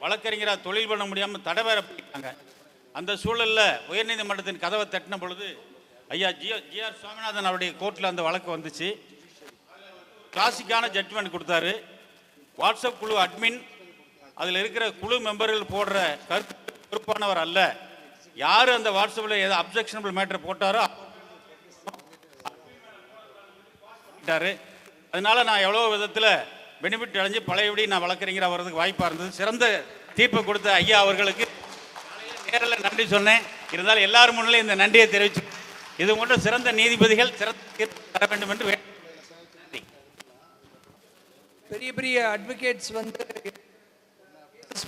வழக்கறிஞராக தொழில் பண்ண முடியாமல் தடை வேற பண்ணிட்டாங்க. அந்த சூழலில் உயர்நீதிமன்றத்தின் கதவை தட்டின பொழுது ஐயா ஜிஆர் சுவாமிநாதன் அவருடைய கோர்ட்டில் அந்த வழக்கு வந்துச்சு. கிளாசிக்கான ஜட்ஜ்மெண்ட் கொடுத்தாரு. வாட்ஸ்அப் குழு அட்மின், அதில் இருக்கிற குழு மெம்பர்கள் போடுற கருத்து பொறுப்பானவர் அல்ல. யார் அந்த வாட்ஸ்அப்பில் ஏதோ அப்ஜெக்ஷனபிள் மேட்டர் போட்டாரோ அதனால நான் எவ்வளோ விதத்தில் பெனிஃபிட் அடைஞ்சு பழையபடி நான் வழக்கறிஞராக வர்றதுக்கு வாய்ப்பாக இருந்தது. சிறந்த தீர்ப்பை கொடுத்த ஐயா அவர்களுக்கு நேரில் நன்றி சொன்னேன். இருந்தாலும் எல்லாரும் முன்னிலையும் இந்த நன்றியை தெரிவிச்சு, இது போன்ற சிறந்த நீதிபதிகள் சிறந்த தீர்ப்பு தர வேண்டும் என்று பெரிய பெரிய அட்வொகேட்ஸ் வந்து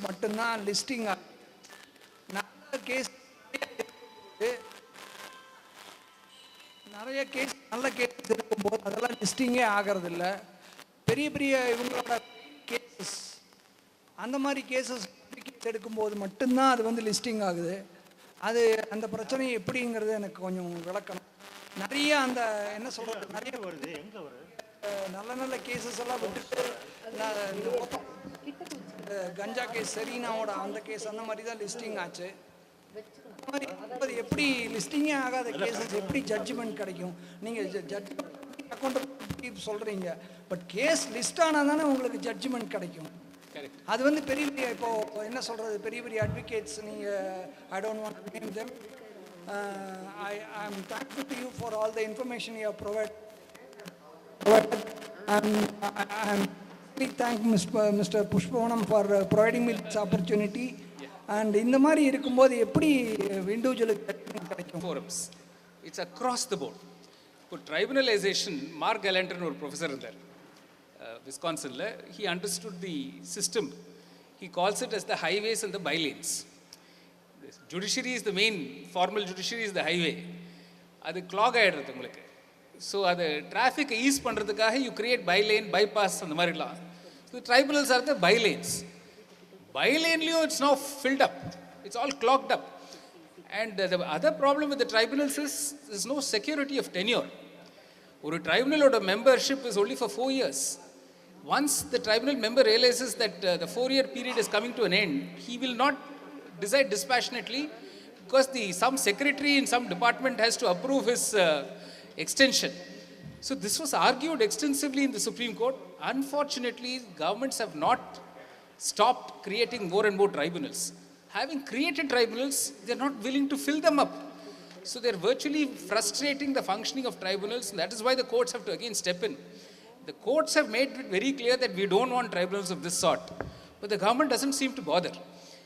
மட்டும்தான் லிஸ்டிங் நிறைய கேஸ் நல்ல கேஸ் இருக்கும்போது அதெல்லாம் லிஸ்டிங்கே ஆகிறதில்ல. பெரிய பெரிய இவங்களோட கேசஸ், அந்த மாதிரி கேசஸ் எடுக்கும்போது மட்டும்தான் அது வந்து லிஸ்டிங் ஆகுது. அது அந்த பிரச்சனை எப்படிங்கிறது எனக்கு கொஞ்சம் விளக்கணும். நிறைய அந்த என்ன சொல்கிறது, நிறைய வருது, எங்கே வருது, நல்ல நல்ல கேசஸ் எல்லாம் விட்டுட்டு கஞ்சா கேஸ், செரீனாவோட அந்த கேஸ் அந்த மாதிரி தான் லிஸ்டிங் ஆச்சு. அந்த மாதிரி எப்படி லிஸ்டிங்கே ஆகாத கேசஸ் எப்படி ஜட்ஜ்மெண்ட் கிடைக்கும்? நீங்கள் அக்கௌண்ட் சொல்கிறீங்க, பட் கேஸ் லிஸ்ட் ஆனால் தானே உங்களுக்கு ஜட்ஜ்மெண்ட் கிடைக்கும். அது வந்து பெரிய பெரிய இப்போ என்ன சொல்கிறது, பெரிய பெரிய அட்வொகேட்ஸ் நீங்கள், I don't want to name them. I am thankful to you for all the information you have provided. I am really thank Mr. Pushpavanam for providing me this opportunity. And இந்த மாதிரி இருக்கும்போது எப்படி இண்டிவிஜுவலுக்கு கிடைக்கும்? Forums. It's across the board. For tribunalization, Mark Galanter ஒரு professor இருந்தார் விஸ்கான்சனில். He understood the system. He calls it as the highways and the bylanes. Judiciary is the main, formal judiciary is the highway. அது clog ஆகிடுறது உங்களுக்கு. So அது டிராஃபிக்கை ease பண்ணுறதுக்காக you create bylane, bypass, அந்த மாதிரிலாம். So tribunals are the bylanes. பைலேன்லேயும் it's no filled up, it's all clogged up. And the other problem with the tribunals is there's no security of tenure. ஒரு ட்ரைபுனலோட membership is only for 4 years. Once the tribunal member realizes that the 4-year period is coming to an end, he will not decide dispassionately, because some secretary in some department has to approve his extension. So this was argued extensively in the Supreme Court. Unfortunately, governments have not stopped creating more and more tribunals. Having created tribunals, they're not willing to fill them up. So they're virtually frustrating the functioning of tribunals, and that is why the courts have to again step in. The courts have made it very clear that we don't want tribunals of this sort, but the government doesn't seem to bother.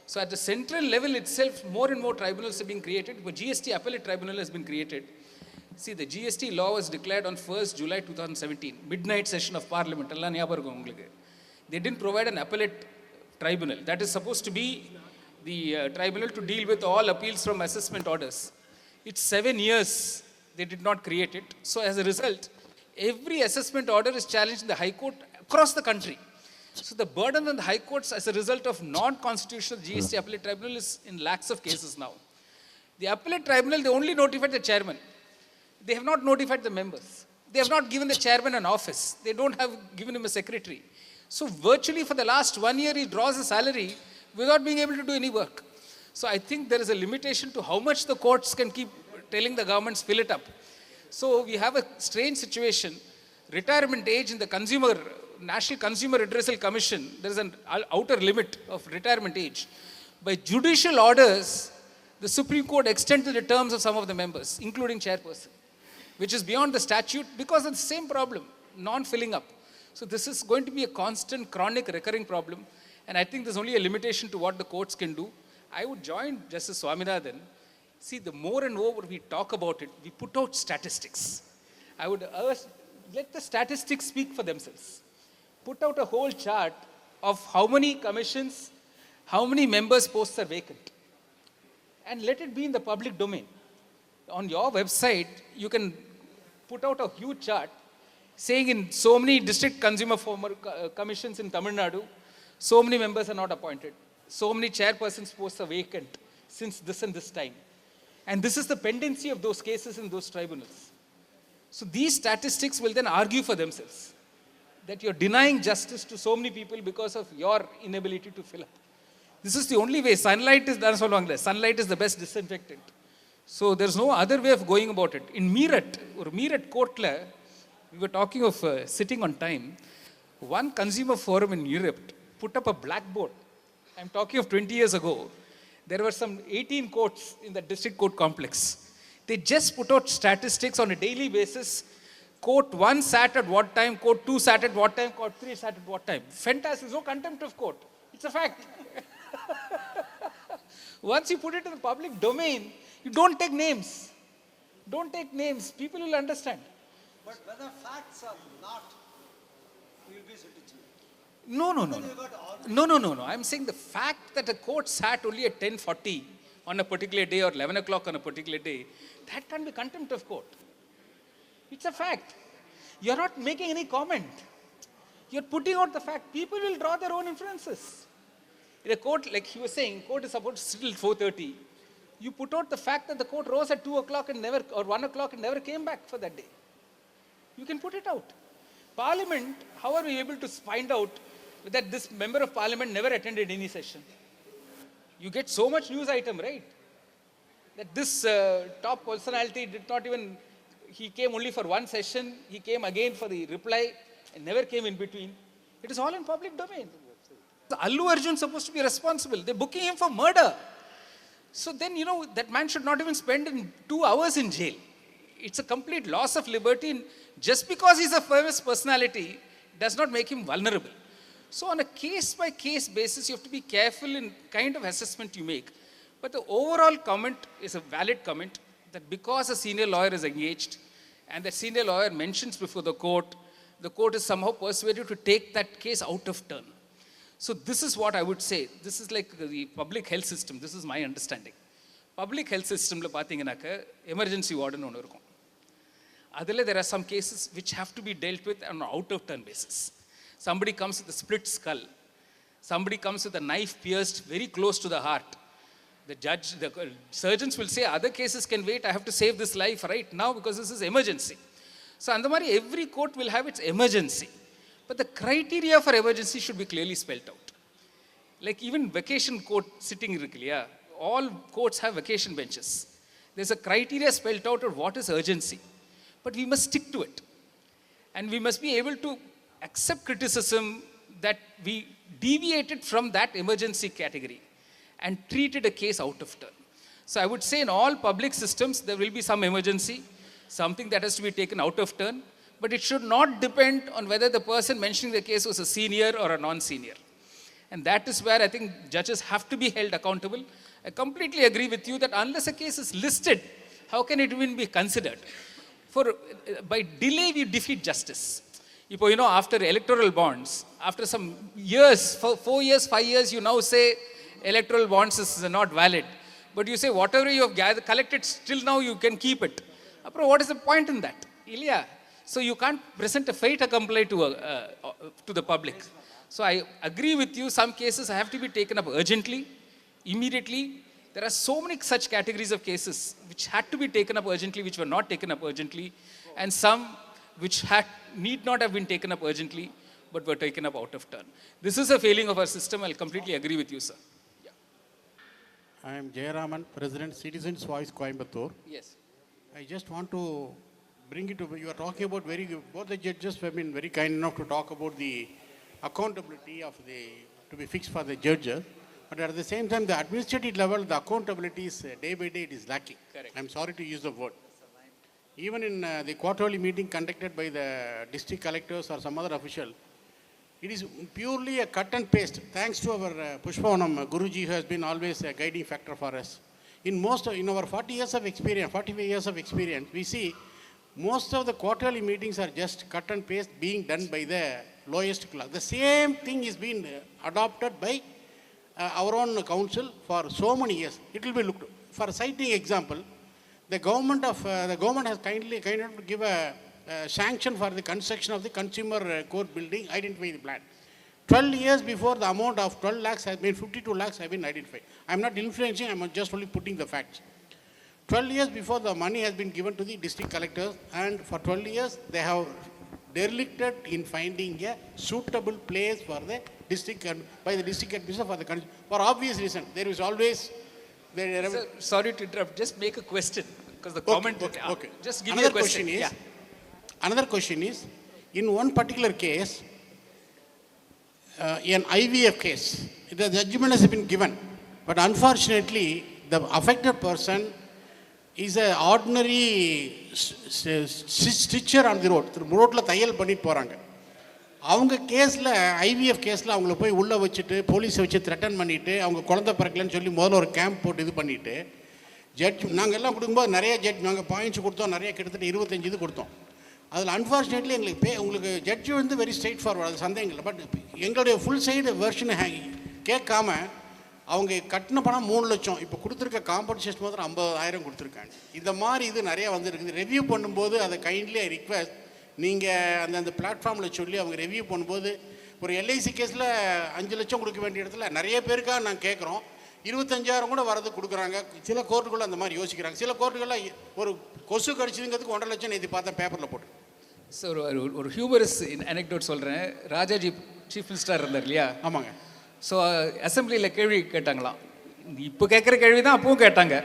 So at the central level itself, more and more tribunals are being created. The GST appellate tribunal has been created. See, the GST law was declared on 1st July 2017, midnight session of Parliament. They didn't provide an appellate tribunal. That is supposed to be the tribunal to deal with all appeals from assessment orders. It's 7 years they did not create it. So as a result, every assessment order is challenged in the High Court across the country. So the burden on the High Courts as a result of non-constitutional GST appellate tribunal is in lakhs of cases now. The appellate tribunal, they only notified the chairman. They have not notified the members. They have not given the chairman an office. They don't have given him a secretary. So virtually for the last 1 year, he draws a salary without being able to do any work. So I think there is a limitation to how much the courts can keep telling the governments, fill it up. So we have a strange situation. Retirement age in the National Consumer Redressal Commission, there is an outer limit of retirement age. By judicial orders, the Supreme Court extended the terms of some of the members, including chairperson, which is beyond the statute because of the same problem, non-filling up. So this is going to be a constant, chronic, recurring problem. And I think there's only a limitation to what the courts can do. I would join Justice Swaminathan. See, the more and more we talk about it, we put out statistics. I would urge, let the statistics speak for themselves. Put out a whole chart of how many commissions, how many members' posts are vacant. And let it be in the public domain. On your website, you can put out a huge chart saying in so many district consumer commissions in Tamil Nadu, so many members are not appointed. So many chairpersons' posts are vacant since this and this time. And this is the pendency of those cases in those tribunals. So these statistics will then argue for themselves that you're denying justice to so many people because of your inability to fill up. This is the only way. Sunlight is the best disinfectant. So there's no other way of going about it. In Meerut court, we were talking of sitting on time. One consumer forum in Europe put up a blackboard. I'm talking of 20 years ago. There were some 18 courts in the district court complex. They just put out statistics on a daily basis. Court 1 sat at what time, court 2 sat at what time, court 3 sat at what time. Fantastic, there's no contempt of court. It's a fact. Once you put it in the public domain, you don't take names. Don't take names. People will understand. But whether facts are not, you will be sitting. No. I'm saying the fact that a court sat only at 10:40 on a particular day or 11 o'clock on a particular day, that can be contempt of court. It's a fact. You're not making any comment. You're putting out the fact. People will draw their own inferences. In a court, like he was saying, court is supposed to sit till 4:30. You put out the fact that the court rose at 2 o'clock or 1 o'clock and never came back for that day. You can put it out. Parliament, how are we able to find out that this member of parliament never attended any session? You get so much news item, right? That this top personality did not even, he came only for one session, he came again for the reply and never came in between. It is all in public domain. Allu Arjun is supposed to be responsible. They're booking him for murder. So then, that man should not even spend 2 hours in jail. It's a complete loss of liberty. And just because he's a famous personality does not make him vulnerable. So on a case-by-case basis, you have to be careful in kind of assessment you make. But the overall comment is a valid comment that because a senior lawyer is engaged and that senior lawyer mentions before the court is somehow persuaded to take that case out of turn. So this is what I would say. This is like the public health system. This is my understanding. Public health system, emergency warden ஒன்று இருக்கும். அதில் there are some cases which have to be dealt with on an out-of-turn basis. Somebody comes with a split skull. Somebody comes with a knife pierced very close to the heart. The surgeons will say, other cases can wait. I have to save this life right now because this is emergency. So every court will have its emergency. But the criteria for emergency should be clearly spelled out. Like even vacation court sitting, all courts have vacation benches. There's a criteria spelled out of what is urgency. But we must stick to it. And we must be able to accept criticism that we deviated from that emergency category and treated a case out of turn. So I would say in all public systems, there will be some emergency, something that has to be taken out of turn, but it should not depend on whether the person mentioning the case was a senior or a non-senior. And that is where I think judges have to be held accountable. I completely agree with you that unless a case is listed, how can it even be considered? By delay, we defeat justice. After electoral bonds, after some years, 4 years, 5 years, you now say electoral bonds is not valid. But you say whatever you have collected, still now you can keep it. What is the point in that? Ilya. So you can't present a fait accompli to the public. So I agree with you, some cases have to be taken up urgently, immediately. There are so many such categories of cases which had to be taken up urgently, which were not taken up urgently, and some which need not have been taken up urgently, but were taken up out of turn. This is a failing of our system. I'll completely agree with you, sir. I am Jayaraman, President, Citizens Voice, Coimbatore. Yes. I just want to bring it to, you are talking about both the judges have been very kind enough to talk about the accountability to be fixed for the judges. But at the same time, the administrative level, the accountability is day by day, it is lacking. Correct. I'm sorry to use the word. Even in the quarterly meeting conducted by the district collectors or some other official, it is purely a cut and paste. Thanks to our Pushpavanam Guruji, who has been always a guiding factor for us. In our 40 years of experience, 45 years of experience, we see most of the quarterly meetings are just cut and paste being done by the lowest class. The same thing is being adopted by our own council for so many years. It will be looked. For citing example, the government has kindly to give a sanction for the construction of the consumer court building, identify the plan. 12 years before, the amount of 12 lakhs has been 52 lakhs have been identified. I'm not influencing, I'm just only putting the facts. 12 years before, the money has been given to the district collectors, and for 12 years they have derelicted in finding a suitable place for the district by the district administrator for the country. For obvious reason, there is always. Sir, sorry to interrupt. Just make a question because the comment. Okay. Just give me a question. Another question is, in one particular case, an IVF case, the judgment has been given, but unfortunately, the affected person is an ordinary stitcher on the road. ரோட்டில் தையல் பண்ணிட்டு போகிறாங்க. அவங்க கேஸில் IVF கேஸில் அவங்கள போய் உள்ளே வச்சுட்டு போலீஸை வச்சு த்ரெட்டன் பண்ணிவிட்டு அவங்க குழந்தை பிறக்கலன்னு சொல்லி முதல்ல ஒரு கேம்ப் போட்டு இது பண்ணிவிட்டு ஜட்ஜ் நாங்கள் எல்லாம் கொடுக்கும்போது நிறைய நாங்கள் பாயிண்ட்ஸ் கொடுத்தோம், நிறைய கிட்டத்தட்ட 25 இது கொடுத்தோம். அதில் அன்ஃபார்ச்சுனேட்லி உங்களுக்கு ஜட்ஜு வெரி ஸ்ட்ரெயிட் ஃபார்வர்ட், அது சந்தேகம் இல்லை. பட் எங்களுடைய ஃபுல் சைடு வெர்ஷனை கேட்காம அவங்க கட்டின பணம் 3 லட்சம், இப்போ கொடுத்துருக்க காம்பன்சேஷன் மாத்திரம் 50,000 கொடுத்துருக்காங்க. இந்த மாதிரி இது நிறையா வந்துருக்குது. ரெவ்யூ பண்ணும்போது அதை கைண்ட்லி ஐ ரிக்வெஸ்ட் நீங்கள் அந்த பிளாட்ஃபார்மில் சொல்லி அவங்க ரெவ்யூ பண்ணும்போது ஒரு எல்ஐசி கேஸில் 5 லட்சம் கொடுக்க வேண்டிய இடத்துல நிறைய பேருக்காக நாங்கள் கேட்குறோம் 25,000 கூட வரது கொடுக்குறாங்க. சில கோர்ட்டுகளில் அந்த மாதிரி யோசிக்கிறாங்க. சில கோர்ட்டுகளில் ஒரு கொசு கடிச்சதுங்கிறதுக்கு 1.5 லட்சம் நேற்று பார்த்தேன் பேப்பரில் போட்டு. சார் ஒரு ஹியூமரஸ் அனெக்டோட் சொல்கிறேன். ராஜாஜி சீஃப் மினிஸ்டர் இருந்தார் இல்லையா? ஆமாங்க. ஸோ அசம்பிளியில் கேள்வி கேட்டாங்களாம். இப்போ கேட்குற கேள்வி தான் அப்பவும் கேட்டாங்க.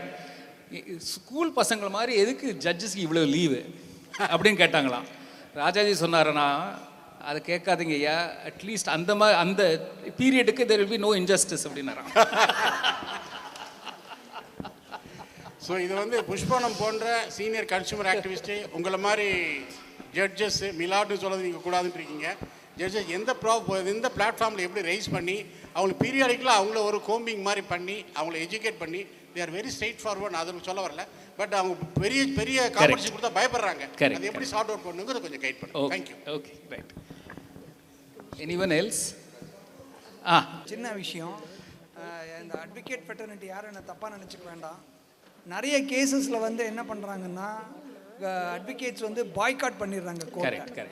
ஸ்கூல் பசங்களை மாதிரி எதுக்கு ஜட்ஜஸ்க்கு இவ்வளோ லீவு அப்படின்னு கேட்டாங்களாம். ராஜாஜி சொன்னாருன்னா அதை கேட்காதீங்க ஐயா, அட்லீஸ்ட் அந்த பீரியடுக்கு there will be no injustice அப்படின்னாராம். ஸோ இது புஷ்பனம் போன்ற சீனியர் கன்சூமர் ஆக்டிவிஸ்ட்டு உங்களை மாதிரி ஜட்ஜஸ் மிலாட்னு சொல்கிறது நீங்கள் கூடாதுன்னு இருக்கீங்க. ஜட்ஜஸ் எந்த பிளாட்ஃபார்மில் எப்படி ரைஸ் பண்ணி அவங்களுக்கு பீரியாடிக்கலாக அவங்கள ஒரு கோம்பிங் மாதிரி பண்ணி அவங்கள எஜுகேட் பண்ணி they are very straight forward. அது சொல்ல வரல. பட் அவங்க பெரிய காம்படிஷன் கொடுத்தா பயப்படுறாங்க. அது எப்படி சார்ட் அவுட் பண்ணுங்கிறத கொஞ்சம் கைட் பண்ணுங்க. Thank you. Okay, right. Anyone else? சின்ன விஷயம், இந்த அட்வொகேட் ஃபெட்டர்னிட்டி யாரும் என்ன தப்பாக நினச்சிக்க வேண்டாம். நிறைய கேசஸில் என்ன பண்ணுறாங்கன்னா அட்வொகேட்ஸ் பாய்காட் பண்ணிடுறாங்க கோர்ட்டை.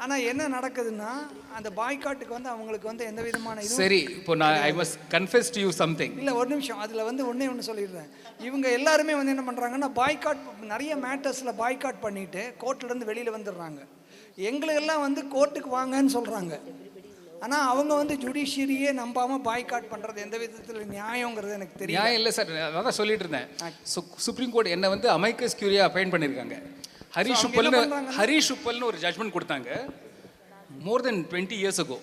ஆனால் என்ன நடக்குதுன்னா அந்த பாய்காட்டுக்கு அவங்களுக்கு எந்த விதமான இது. சரி, இப்போ நான் I must confess to you something. இல்லை, ஒரு நிமிஷம். அதில் ஒன்று சொல்லிடுறேன். இவங்க எல்லாருமே என்ன பண்ணுறாங்கன்னா பாய்காட் நிறைய மேட்டர்ஸில் பாய்காட் பண்ணிவிட்டு கோர்ட்லேருந்து வெளியில் வந்துடுறாங்க. எங்களுக்கெல்லாம் கோர்ட்டுக்கு வாங்கன்னு சொல்கிறாங்க. ஆனால் அவங்க ஜுடிஷியரியே நம்பாமல் பாய்காட் பண்ணுறது எந்த விதத்தில் நியாயங்கிறது எனக்கு தெரியும். நியாயம் இல்லை சார், அதான் சொல்லிட்டு இருந்தேன். சுப்ரீம் கோர்ட் என்ன அமைக்கஸ் கியூரியா அப்பாயிண்ட் பண்ணியிருக்காங்க. ஹரிஷ் உப்பல்னு ஒரு ஜட்மெண்ட் கொடுத்தாங்க மோர் தென் 20 years ago.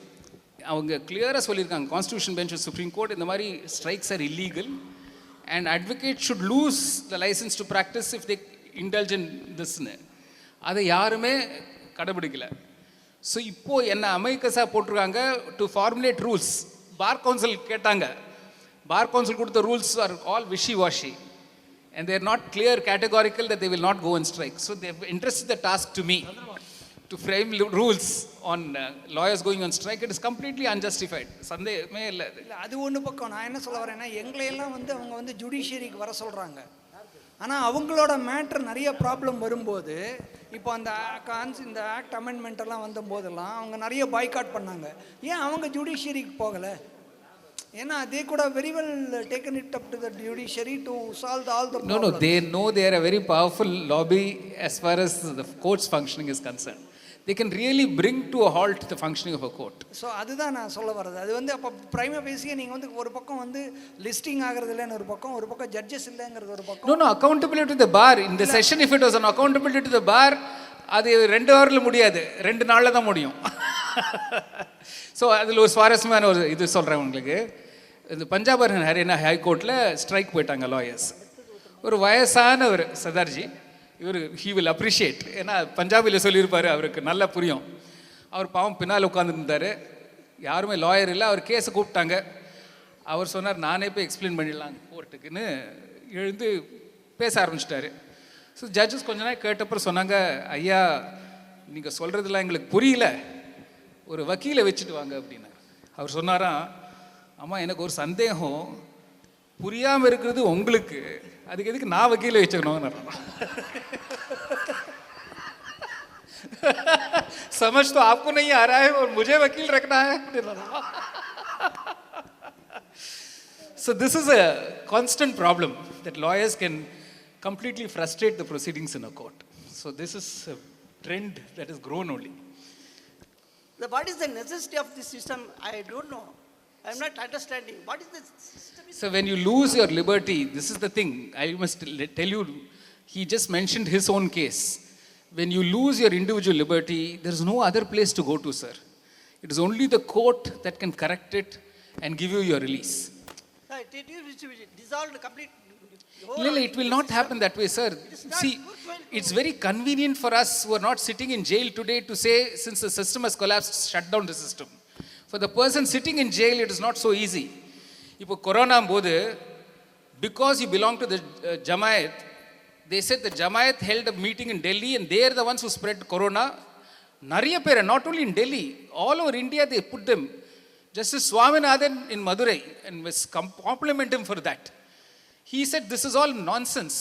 அவங்க கிளியராக சொல்லியிருக்காங்க, கான்ஸ்டியூஷன் பெஞ்ச் சுப்ரீம் கோர்ட், இந்த மாதிரி strikes are illegal and advocate should lose the licence to practise if they indulge in திஸ்னு. அதை யாருமே கடைபிடிக்கல. ஸோ இப்போது என்ன அமெரிக்கஸாக போட்டிருக்காங்க to formulate rules. Bar council கேட்டாங்க. பார் கவுன்சில் கொடுத்த rules are all wishy washy and they are not clear categorical that they will not go on strike. So they have entrusted the task to me to frame rules on lawyers going on strike. It is completely unjustified. சந்தேகமே இல்லை. இல்லை, அது ஒன்று பக்கம். நான் என்ன சொல்ல வரேன்னா, எங்களையெல்லாம் அவங்க வந்து ஜுடிஷியரிக்கு வர சொல்கிறாங்க. ஆனால் அவங்களோட மேட்ரு நிறைய ப்ராப்ளம் வரும்போது, இப்போ அந்த இந்த ஆக்ட் அமெண்ட்மெண்ட் எல்லாம் வந்த போதெல்லாம் அவங்க நிறைய பாய்காட் பண்ணாங்க. ஏன் அவங்க ஜுடிஷியரிக்கு போகலை? ஏன்னா they could have very well taken it up to the judiciary to solve all the problems. No, they know they are a very powerful lobby as far as the court's functioning is concerned. They can really bring to a halt the functioning of a court. So அதுதான் நான் சொல்ல வர்றது. அது வந்து அப்போ பிரைமா பேசியே நீங்கள் வந்து ஒரு பக்கம் வந்து லிஸ்டிங் ஆகிறது இல்லைன்னு ஒரு பக்கம் ஜட்ஜஸ் இல்லைங்கிறது ஒரு பக்கம். No, accountability to the bar. In the session, if it was an accountability to the bar, அது 2 ஹவரில் முடியாது, 2 நாளில் தான் முடியும். ஸோ அதில் ஒரு சுவாரஸ்யமான ஒரு இது சொல்கிறேன் உங்களுக்கு. இந்த பஞ்சாப் அண்ட் ஹரியானா ஹைகோர்ட்டில் ஸ்ட்ரைக் போயிட்டாங்க லாயர்ஸ். ஒரு வயசான ஒரு சர்தார்ஜி, இவர் ஹீ வில் அப்ரிஷியேட், ஏன்னா பஞ்சாபில் சொல்லியிருப்பார், அவருக்கு நல்லா புரியும். அவர் பாவம் பின்னால் உட்காந்துருந்தார், யாருமே லாயர் இல்லை. அவர் கேஸை கூப்பிட்டாங்க. அவர் சொன்னார், நானே போய் எக்ஸ்பிளைன் பண்ணிடலாம் கோர்ட்டுக்குன்னு எழுந்து பேச ஆரம்பிச்சிட்டாரு. ஸோ ஜட்ஜஸ் கொஞ்ச நாள் கேட்டப்பறம் சொன்னாங்க, ஐயா நீங்கள் சொல்கிறதுலாம் எங்களுக்கு புரியல, ஒரு வக்கீலை வச்சுட்டு வாங்க அப்படின்னு. அவர் சொன்னாராம், அம்மா எனக்கு ஒரு சந்தேகம், புரியாமல் இருக்கிறது உங்களுக்கு, அதுக்கு எதுக்கு நான் வக்கீலை வச்சுக்கணும்? समझ तो आपको नहीं आ रहा है और मुझे वकील रखना है. So this is a constant problem that lawyers can completely frustrate the proceedings in a court. So this is a trend that has grown only. What is the necessity of this system? I don't know. I'm not understanding. What is the system? So when you lose your liberty, this is the thing. I must tell you, he just mentioned his own case. When you lose your individual liberty, there is no other place to go to, sir. It is only the court that can correct it and give you your release. Did you dissolve the complete? No, it will not happen that way, sir. See, it's very convenient for us who are not sitting in jail today to say, since the system has collapsed, shut down the system. For the person sitting in jail, it is not so easy. இப்போ corona போது, because you belong to the Jamaat, they said the Jamaat held a meeting in Delhi and they are the ones who spread corona. நிறைய பேர், not only in Delhi, all over India they put them. Justice Swaminathan in Madurai, and was compliment him for that. He said this is all nonsense.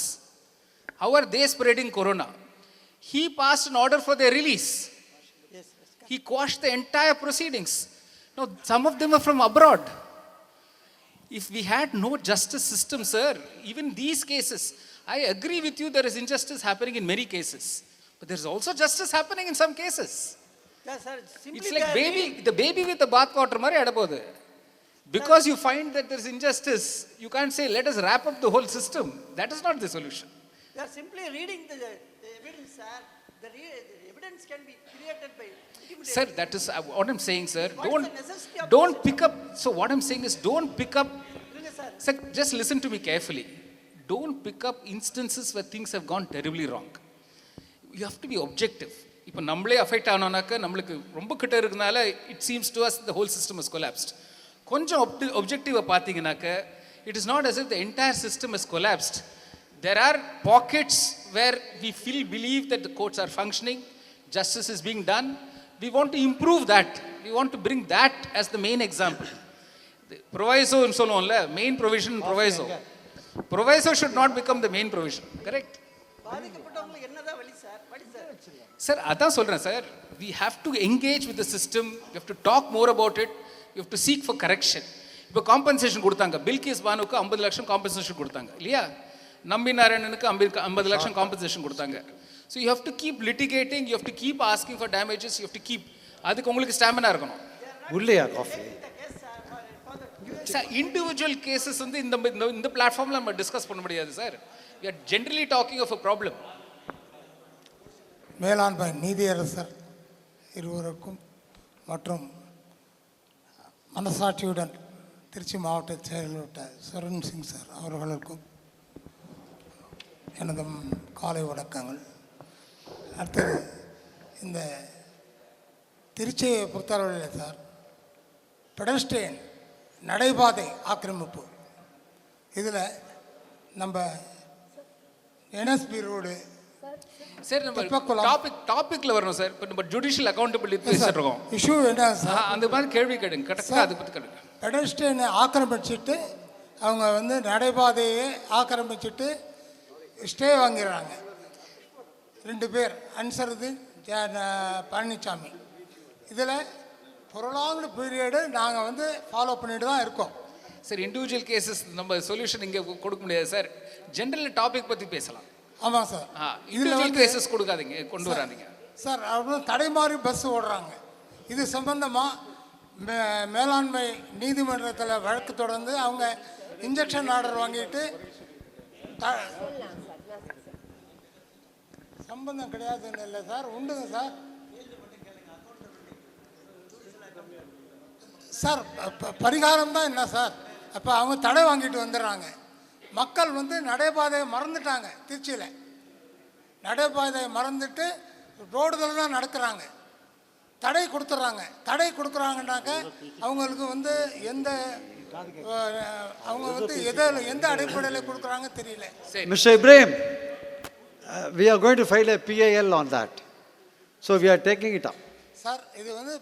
How are they spreading corona? He passed an order for their release. He quashed the entire proceedings. Now some of them are from abroad. If we had no justice system, sir, even these cases, I agree with you, there is injustice happening in many cases, but there is also justice happening in some cases. Yes, sir. Simply It's like the baby with the bath water mari adapodhu. Because you find that there is injustice, you can't say let us wrap up the whole system. That is not the solution. They are simply reading the evidence, sir. The evidence can be created by intimidation. Sir, that is what I'm saying, sir. What is the necessity of Don't pick up. So what I'm saying is, don't pick up. Sir, just listen to me carefully. Don't pick up instances where things have gone terribly wrong. You have to be objective. இப்போ நம்மளே affect ஆனோனாக்க நம்மளுக்கு ரொம்ப கிட்ட இருக்கனால it seems to us the whole system is collapsed. கொஞ்சம் ஒப்ஜெக்டிவாக பார்த்தீங்கன்னாக்க it is not as if the entire system is collapsed. There are pockets where we believe that the courts are functioning, justice is being done. We want to improve that. We want to bring that as the main example. The proviso ன்னு சொல்லுவோம்ல, main provision proviso. Proviso should not become the main provision. Correct? பாதிக்கப்பட்டவங்களுக்கு என்னதான் வழி sir? What is that? Sir, அதான் சொல்றேன் sir. We have to engage with the system. We have to talk more about it. We have to seek for correction. இப்போ compensation கொடுத்தாங்க. பில்கிஸ் பானுக்கு 50 லட்சம் compensation கொடுத்தாங்க இல்லையா? நம்பி நாராயணனுக்கு 50 லட்சம் காம்பன்சேஷன் கொடுத்தாங்க. So you have to keep litigating, you have to keep asking for damages, you have to keep. அதுக்கு உங்களுக்கு ஸ்டாமினா இருக்கணும். உள்ளையா காஃபி? சார், இண்டிவிஜுவல் கேசஸ் வந்து இந்த பிளாட்ஃபார்மில் நம்ம டிஸ்கஸ் பண்ண முடியாது sir. We are generally talking of a problem. மேலாண்மை நீதியரசர் இருவருக்கும் மற்றும் மனசாட்சியுடன் திருச்சி மாவட்ட செயல்பட்ட சரண் சிங் சார் அவர்களுக்கும் எனது காலை வணக்கங்கள். அடுத்தது இந்த திருச்சியை பொறுத்தளவில் சார் பெடஸ்ட்ரியன் நடைபாதை ஆக்கிரமிப்பு இதில் நம்ம என்எஸ்பி ரோடு சார் நம்ம டாபிக்ல வரணும் சார். இப்போ நம்ம ஜுடிஷியல் அக்கௌண்டபிலிட்டி பேசிட்டு இருக்கோம். இஷ்யூ என்ன சார்? அந்த மாதிரி கேள்வி கேளுங்க. கரெக்டாக அதை பற்றி கேளுங்க. பெடஸ்ட்ரியனை ஆக்கிரமிச்சுட்டு அவங்க வந்து நடைபாதையை ஆக்கிரமிச்சுட்டு ஸ்டே வாங்கிடுறாங்க. 2 பேர் அன்சருதீன் பழனிசாமி. இதில் ப்ரொலாங்டு பீரியடு நாங்கள் வந்து ஃபாலோ பண்ணிட்டு தான் இருக்கோம். சார் இண்டிவிஜுவல் கேசஸ் நம்ம சொல்யூஷன் இங்கே கொடுக்க முடியாது சார். ஜென்ரல் டாபிக் பற்றி பேசலாம். ஆமாம் சார். இண்டிவிஜுவல் கேசஸ் கொடுக்காதீங்க, கொண்டு வராதீங்க சார். அப்புறம் தடைமாறி பஸ் ஓடுறாங்க. இது சம்பந்தமாக மேலாண்மை நீதிமன்றத்தில் வழக்கு தொடர்ந்து அவங்க இன்ஜெக்ஷன் ஆர்டர் வாங்கிட்டு சம்பந்தம் கிடையாதுன்னு இல்லை சார், உண்டுங்க சார். சார் பரிகாரம் தான் என்ன சார்? அப்போ அவங்க தடை வாங்கிட்டு வந்துடுறாங்க. மக்கள் வந்து நடைபாதையை மறந்துட்டாங்க. திருச்சியில் நடைபாதையை மறந்துட்டு ரோடுகளில் தான் நடக்கிறாங்க. தடை கொடுத்துட்றாங்க. தடை கொடுக்குறாங்கன்னாக்க அவங்களுக்கு வந்து அவங்க வந்து எந்த அடிப்படையில் கொடுக்குறாங்க தெரியல. Mr. Ibrahim, we are going to file a PIL on that. So we are taking it up. Sir இது வந்து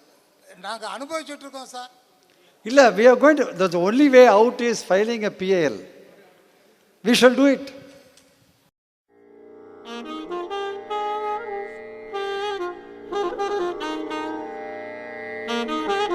நாங்கள் அனுபவிச்சுட்டு இருக்கோம் சார். இல்லை, we are going to, the only way out is filing a PIL. We shall do it. Thank you.